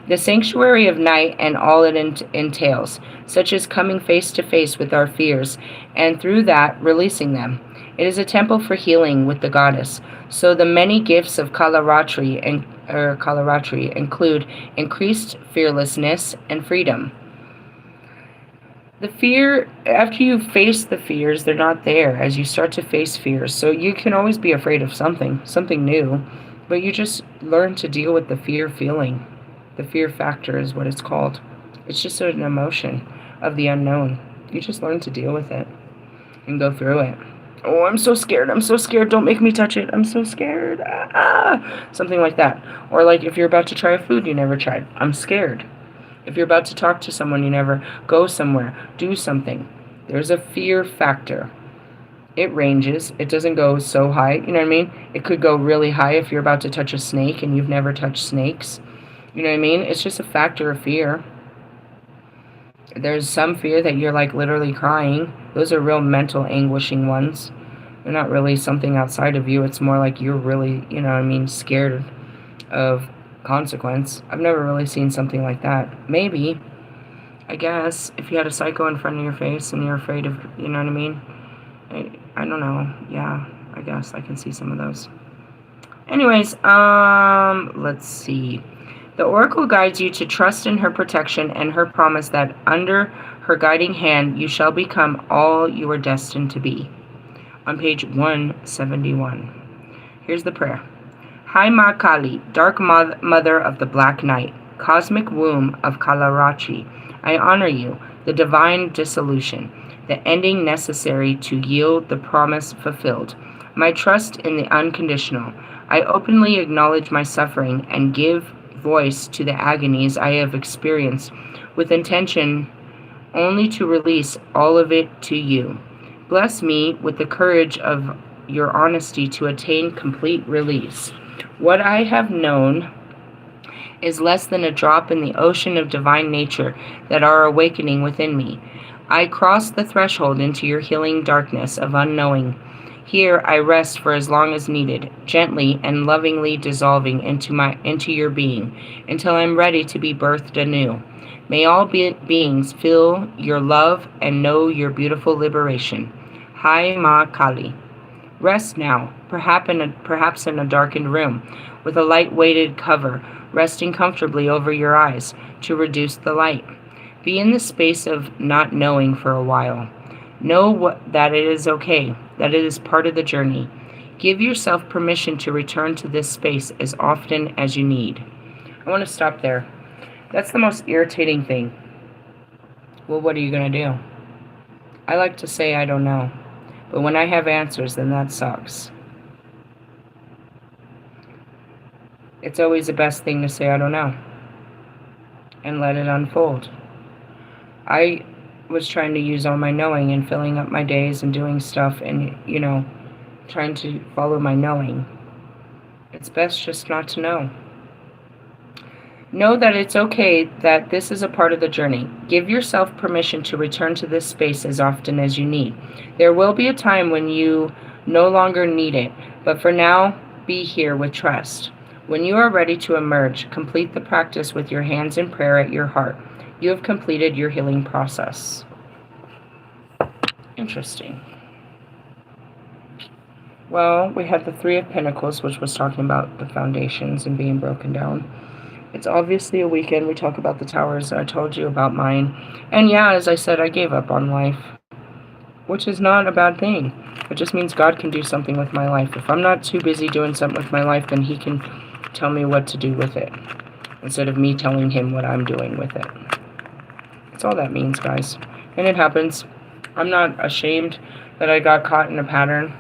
The sanctuary of night and all it entails, such as coming face to face with our fears, and through that, releasing them. It is a temple for healing with the goddess. So the many gifts of Kalaratri include increased fearlessness and freedom. The fear, after you face the fears, they're not there as you start to face fears. So you can always be afraid of something new, but you just learn to deal with the fear feeling. The fear factor is what it's called. It's just an emotion of the unknown. You just learn to deal with it and go through it. Oh, I'm so scared. I'm so scared. Don't make me touch it. I'm so scared. Something like that. Or like if you're about to try a food you never tried. I'm scared. If you're about to talk to someone you never, go somewhere, do something. There's a fear factor. It ranges. It doesn't go so high. You know what I mean? It could go really high if you're about to touch a snake and you've never touched snakes. You know what I mean? It's just a factor of fear. There's some fear that you're like literally crying. Those are real mental anguishing ones. They're not really something outside of you. It's more like you're really, you know what I mean, scared of consequence. I've never really seen something like that. Maybe, I guess, if you had a psycho in front of your face and you're afraid of, you know what I mean? I don't know. Yeah, I guess I can see some of those. Anyways, let's see. The oracle guides you to trust in her protection and her promise that under her guiding hand you shall become all you are destined to be. On page 171. Here's the prayer. Hi Ma Kali, dark mother of the black night, cosmic womb of Kalarachi, I honor you, the divine dissolution, the ending necessary to yield the promise fulfilled. My trust in the unconditional. I openly acknowledge my suffering and give voice to the agonies I have experienced with intention only to release all of it to you. Bless me with the courage of your honesty to attain complete release. What I have known is less than a drop in the ocean of divine nature that are awakening within me. I cross the threshold into your healing darkness of unknowing. Here I rest for as long as needed, gently and lovingly dissolving into your being, until I'm ready to be birthed anew. May all beings feel your love and know your beautiful liberation. Hi Ma Kali. Rest now, perhaps in a darkened room, with a light-weighted cover resting comfortably over your eyes to reduce the light. Be in the space of not knowing for a while. Know that it is okay, that it is part of the journey. Give yourself permission to return to this space as often as you need. I want to stop there. That's the most irritating thing. Well, what are you going to do? I like to say I don't know. But when I have answers, then that sucks. It's always the best thing to say I don't know. And let it unfold. I was trying to use all my knowing and filling up my days and doing stuff and, you know, trying to follow my knowing. It's best just not to know. Know that it's okay, that this is a part of the journey. Give yourself permission to return to this space as often as you need. There will be a time when you no longer need it, but for now, be here with trust. When you are ready to emerge, complete the practice with your hands in prayer at your heart. You have completed your healing process. Interesting. Well, we had the Three of Pentacles, which was talking about the foundations and being broken down. It's obviously a weekend. We talk about the towers. I told you about mine. And yeah, as I said, I gave up on life, which is not a bad thing. It just means God can do something with my life. If I'm not too busy doing something with my life, then he can tell me what to do with it, instead of me telling him what I'm doing with it. That's all that means, guys. And it happens. I'm not ashamed that I got caught in a pattern.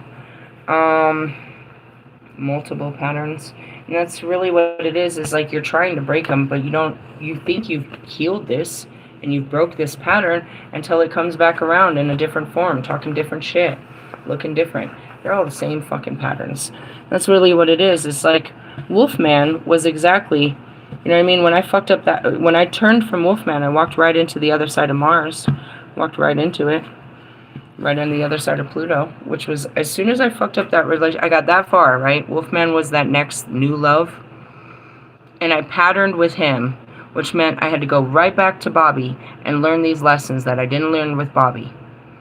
Multiple patterns. And that's really what it is like you're trying to break them, but you think you've healed this, and you've broke this pattern until it comes back around in a different form, talking different shit, looking different. They're all the same fucking patterns. That's really what it is. It's like Wolfman was exactly, you know what I mean? When I fucked up that, when I turned from Wolfman, I walked right into the other side of Mars. Walked right into it. Right on the other side of Pluto, which was, as soon as I fucked up that relation, I got that far, right? Wolfman was that next new love. And I patterned with him, which meant I had to go right back to Bobby and learn these lessons that I didn't learn with Bobby.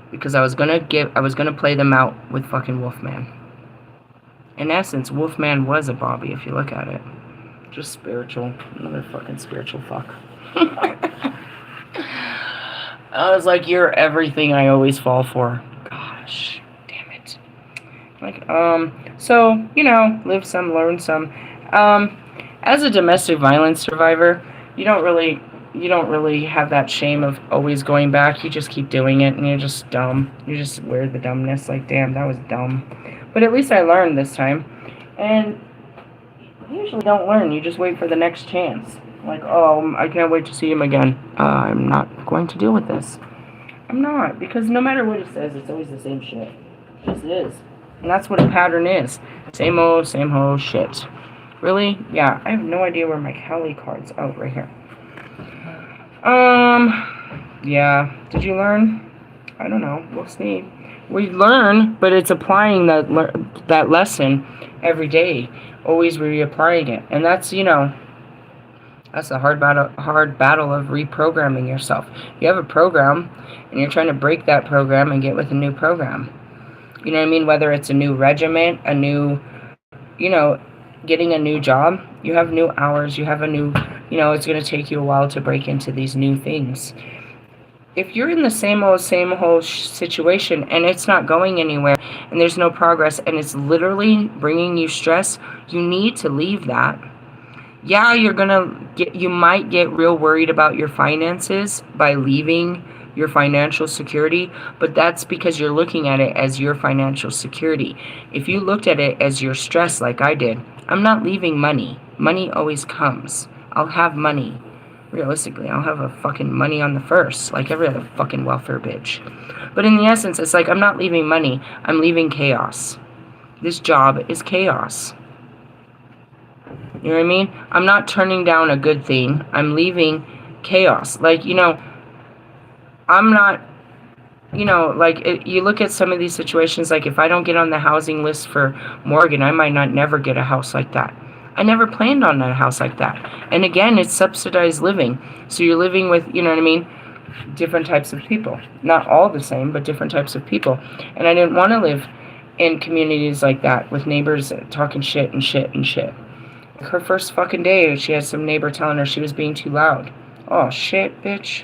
Because I was gonna play them out with fucking Wolfman. In essence, Wolfman was a Bobby, if you look at it. Just spiritual. Another fucking spiritual fuck. I was like, you're everything I always fall for. Gosh, damn it. Like, so, you know, live some, learn some. As a domestic violence survivor, you don't really have that shame of always going back. You just keep doing it, and you're just dumb. You just wear the dumbness, like, damn, that was dumb. But at least I learned this time. And you usually don't learn. You just wait for the next chance. Like, oh, I can't wait to see him again. I'm not going to deal with this. I'm not, because no matter what he says, it's always the same shit. It just is. And that's what a pattern is. Same old shit. Really? Yeah, I have no idea where my Kelly card's. Oh, right here. Yeah. Did you learn? I don't know. We'll see. We learn, but it's applying that lesson every day. Always reapplying it. And that's, you know, that's the hard battle of reprogramming yourself. You have a program, and you're trying to break that program and get with a new program. You know what I mean? Whether it's a new regiment, a new, you know, getting a new job, you have new hours, you have a new, you know, it's going to take you a while to break into these new things. If you're in the same old situation, and it's not going anywhere, and there's no progress, and it's literally bringing you stress, you need to leave that. Yeah, you might get real worried about your finances by leaving your financial security, but that's because you're looking at it as your financial security. If you looked at it as your stress like I did, I'm not leaving money. Money always comes. I'll have money. Realistically, I'll have a fucking money on the first, like every other fucking welfare bitch. But in the essence, it's like I'm not leaving money. I'm leaving chaos. This job is chaos. You know what I mean? I'm not turning down a good thing. I'm leaving chaos. Like, you know, I'm not, you know, like, you look at some of these situations, like, if I don't get on the housing list for Morgan, I might not never get a house like that. I never planned on a house like that. And again, it's subsidized living. So you're living with, you know what I mean, different types of people. Not all the same, but different types of people. And I didn't want to live in communities like that with neighbors talking shit and shit and shit. Her first fucking day, she had some neighbor telling her she was being too loud. Oh, shit, bitch.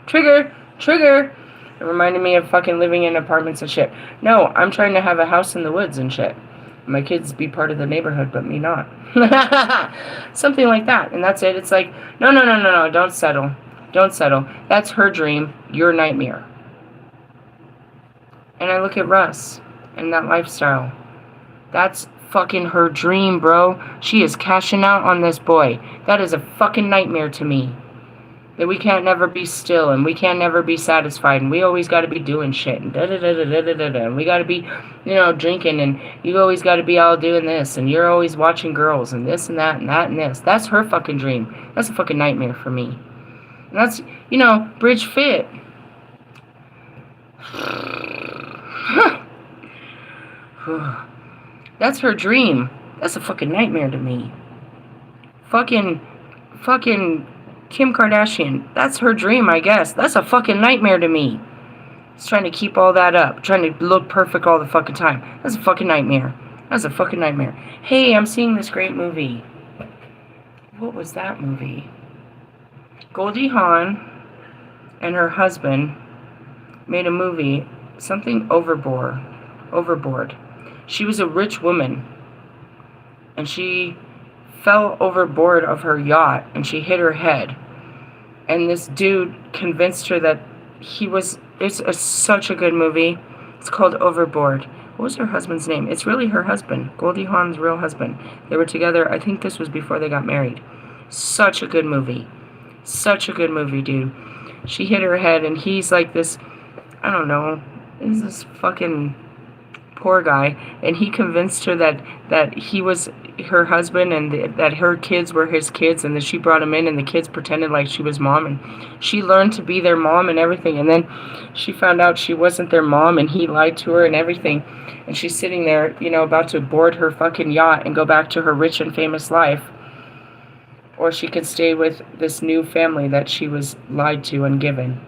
Trigger. It reminded me of fucking living in apartments and shit. No, I'm trying to have a house in the woods and shit. My kids be part of the neighborhood, but me not. Something like that. And that's it. It's like, no. Don't settle. That's her dream, your nightmare. And I look at Russ and that lifestyle. That's fucking her dream, bro. She is cashing out on this boy. That is a fucking nightmare to me. That we can't never be still, and we can't never be satisfied, and we always got to be doing shit, and and we got to be, you know, drinking, and you always got to be all doing this, and you're always watching girls, and this and that and that and this. That's her fucking dream. That's a fucking nightmare for me. And that's, you know, bridge fit. That's her dream. That's a fucking nightmare to me. Fucking Kim Kardashian. That's her dream, I guess. That's a fucking nightmare to me. He's trying to keep all that up, trying to look perfect all the fucking time. That's a fucking nightmare. That's a fucking nightmare. Hey, I'm seeing this great movie. What was that movie? Goldie Hawn and her husband made a movie, something overboard. She was a rich woman, and she fell overboard of her yacht, and she hit her head. And this dude convinced her that it's such a good movie. It's called Overboard. What was her husband's name? It's really her husband, Goldie Hawn's real husband. They were together, I think this was before they got married. Such a good movie. Such a good movie, dude. She hit her head, and he's like this, I don't know, he's this fucking poor guy, and he convinced her that he was her husband, and that her kids were his kids, and that she brought him in, and the kids pretended like she was mom, and she learned to be their mom and everything, and then she found out she wasn't their mom, and he lied to her and everything, and she's sitting there, you know, about to board her fucking yacht and go back to her rich and famous life, or she could stay with this new family that she was lied to and given.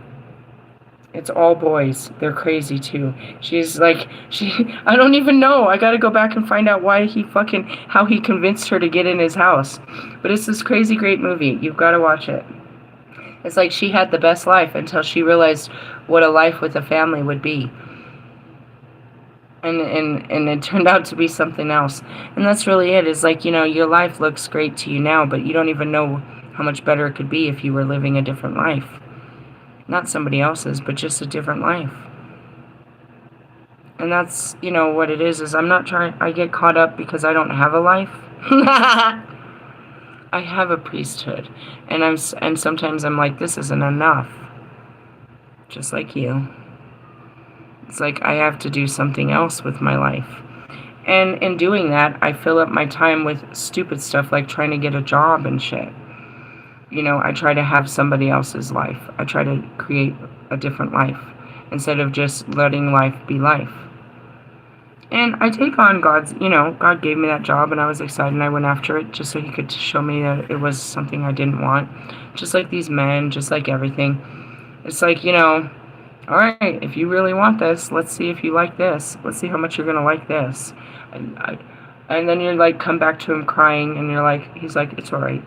It's all boys. They're crazy too. She's like, I don't even know. I gotta go back and find out how he convinced her to get in his house. But it's this crazy great movie. You've gotta watch it. It's like she had the best life until she realized what a life with a family would be. And it turned out to be something else. And that's really it. It's like, you know, your life looks great to you now, but you don't even know how much better it could be if you were living a different life. Not somebody else's, but just a different life. And that's, you know, what it is I get caught up because I don't have a life. I have a priesthood. And sometimes I'm like, this isn't enough. Just like you. It's like I have to do something else with my life. And in doing that, I fill up my time with stupid stuff like trying to get a job and shit. You know, I try to have somebody else's life. I try to create a different life instead of just letting life be life. And I take on God's, you know, God gave me that job and I was excited and I went after it just so he could show me that it was something I didn't want. Just like these men, just like everything. It's like, you know, all right, if you really want this, let's see if you like this. Let's see how much you're going to like this. And then you're like, come back to him crying and you're like, he's like, it's all right.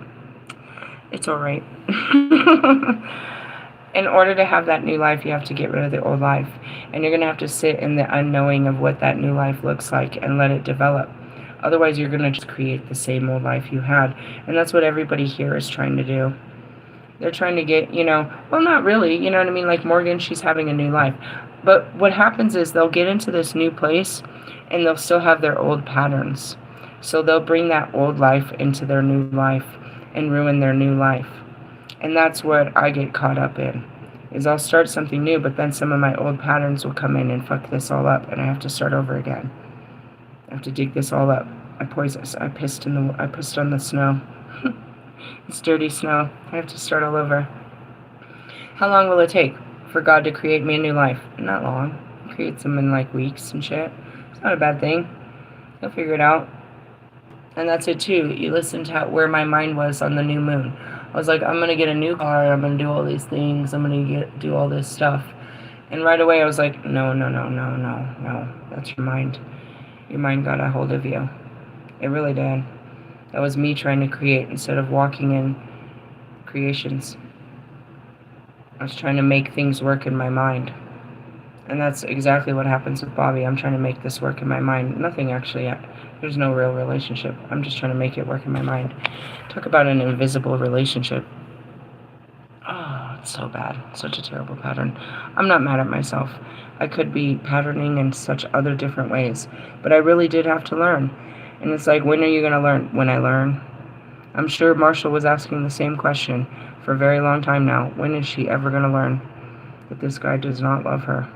It's all right. In order to have that new life, you have to get rid of the old life. And you're going to have to sit in the unknowing of what that new life looks like and let it develop. Otherwise, you're going to just create the same old life you had. And that's what everybody here is trying to do. They're trying to get, you know, well, not really, you know what I mean? Like Morgan, she's having a new life. But what happens is they'll get into this new place and they'll still have their old patterns. So they'll bring that old life into their new life and ruin their new life. And that's what I get caught up in, is I'll start something new, but then some of my old patterns will come in and fuck this all up, and I have to start over again. I have to dig this all up. I pissed on the snow. It's dirty snow. I have to start all over. How long will it take for God to create me a new life? Not long. He creates them in like weeks and shit. It's not a bad thing. He'll figure it out. And that's it too. You listen to where my mind was on the new moon. I was like, I'm going to get a new car. I'm going to do all these things. I'm going to do all this stuff. And right away I was like, no. That's your mind. Your mind got a hold of you. It really did. That was me trying to create instead of walking in creations. I was trying to make things work in my mind. And that's exactly what happens with Bobby. I'm trying to make this work in my mind. Nothing actually yet. There's no real relationship. I'm just trying to make it work in my mind. Talk about an invisible relationship. Oh, it's so bad. Such a terrible pattern. I'm not mad at myself. I could be patterning in such other different ways. But I really did have to learn. And it's like, when are you going to learn? When I learn. I'm sure Marshall was asking the same question for a very long time now. When is she ever going to learn that this guy does not love her?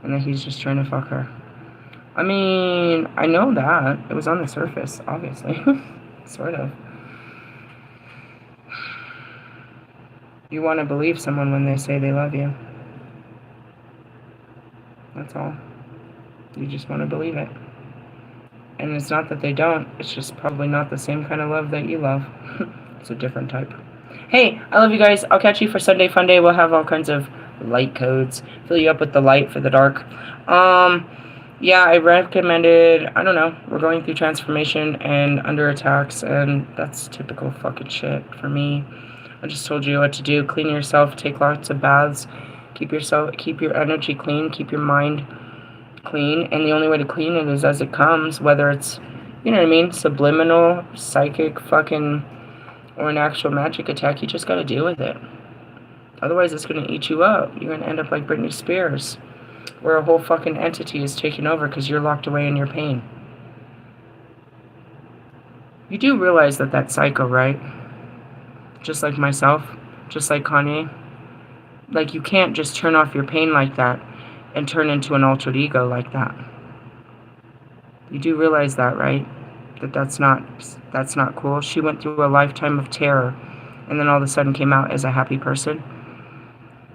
And that he's just trying to fuck her? I mean, I know that. It was on the surface, obviously. Sort of. You want to believe someone when they say they love you. That's all. You just want to believe it. And it's not that they don't. It's just probably not the same kind of love that you love. It's a different type. Hey, I love you guys. I'll catch you for Sunday Fun Day. We'll have all kinds of light codes, fill you up with the light for the dark. Yeah, I recommended, I don't know, we're going through transformation and under attacks, and that's typical fucking shit for me. I just told you what to do. Clean yourself, take lots of baths, keep your energy clean, keep your mind clean, and the only way to clean it is as it comes, whether it's, you know what I mean, subliminal, psychic, fucking, or an actual magic attack. You just gotta deal with it. Otherwise, it's gonna eat you up. You're gonna end up like Britney Spears, where a whole fucking entity is taken over because you're locked away in your pain. You do realize that that's psycho, right? Just like myself, just like Kanye. Like, you can't just turn off your pain like that and turn into an altered ego like that. You do realize that, right? That's not cool. She went through a lifetime of terror and then all of a sudden came out as a happy person.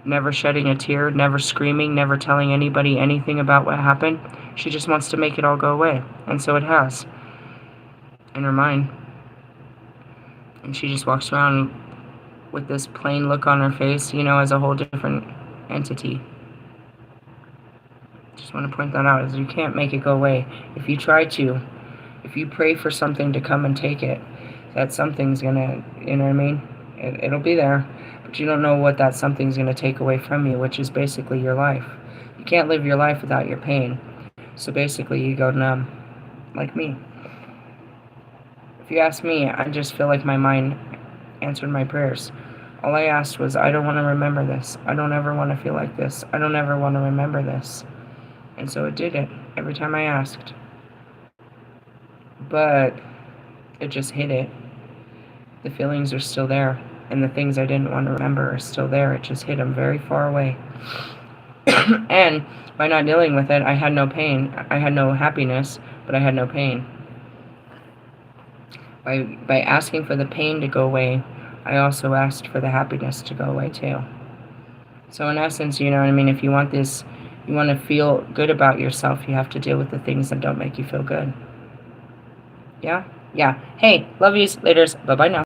Never shedding a tear, never screaming, never telling anybody anything about what happened. She just wants to make it all go away. And so it has. In her mind. And she just walks around with this plain look on her face, you know, as a whole different entity. Just want to point that out, is you can't make it go away. If you try to, if you pray for something to come and take it, that something's gonna, you know what I mean? It'll be there, but you don't know what that something's gonna take away from you, which is basically your life. You can't live your life without your pain. So basically you go numb, like me. If you ask me, I just feel like my mind answered my prayers. All I asked was, I don't want to remember this. I don't ever want to feel like this. I don't ever want to remember this. And so it did it every time I asked. But it just hit it. The feelings are still there. And the things I didn't want to remember are still there. It just hit them very far away. And by not dealing with it, I had no pain. I had no happiness, but I had no pain. By asking for the pain to go away, I also asked for the happiness to go away too. So in essence, you know what I mean, if you want this, you want to feel good about yourself, you have to deal with the things that don't make you feel good. Yeah? Yeah. Hey, love yous, laters, bye-bye now.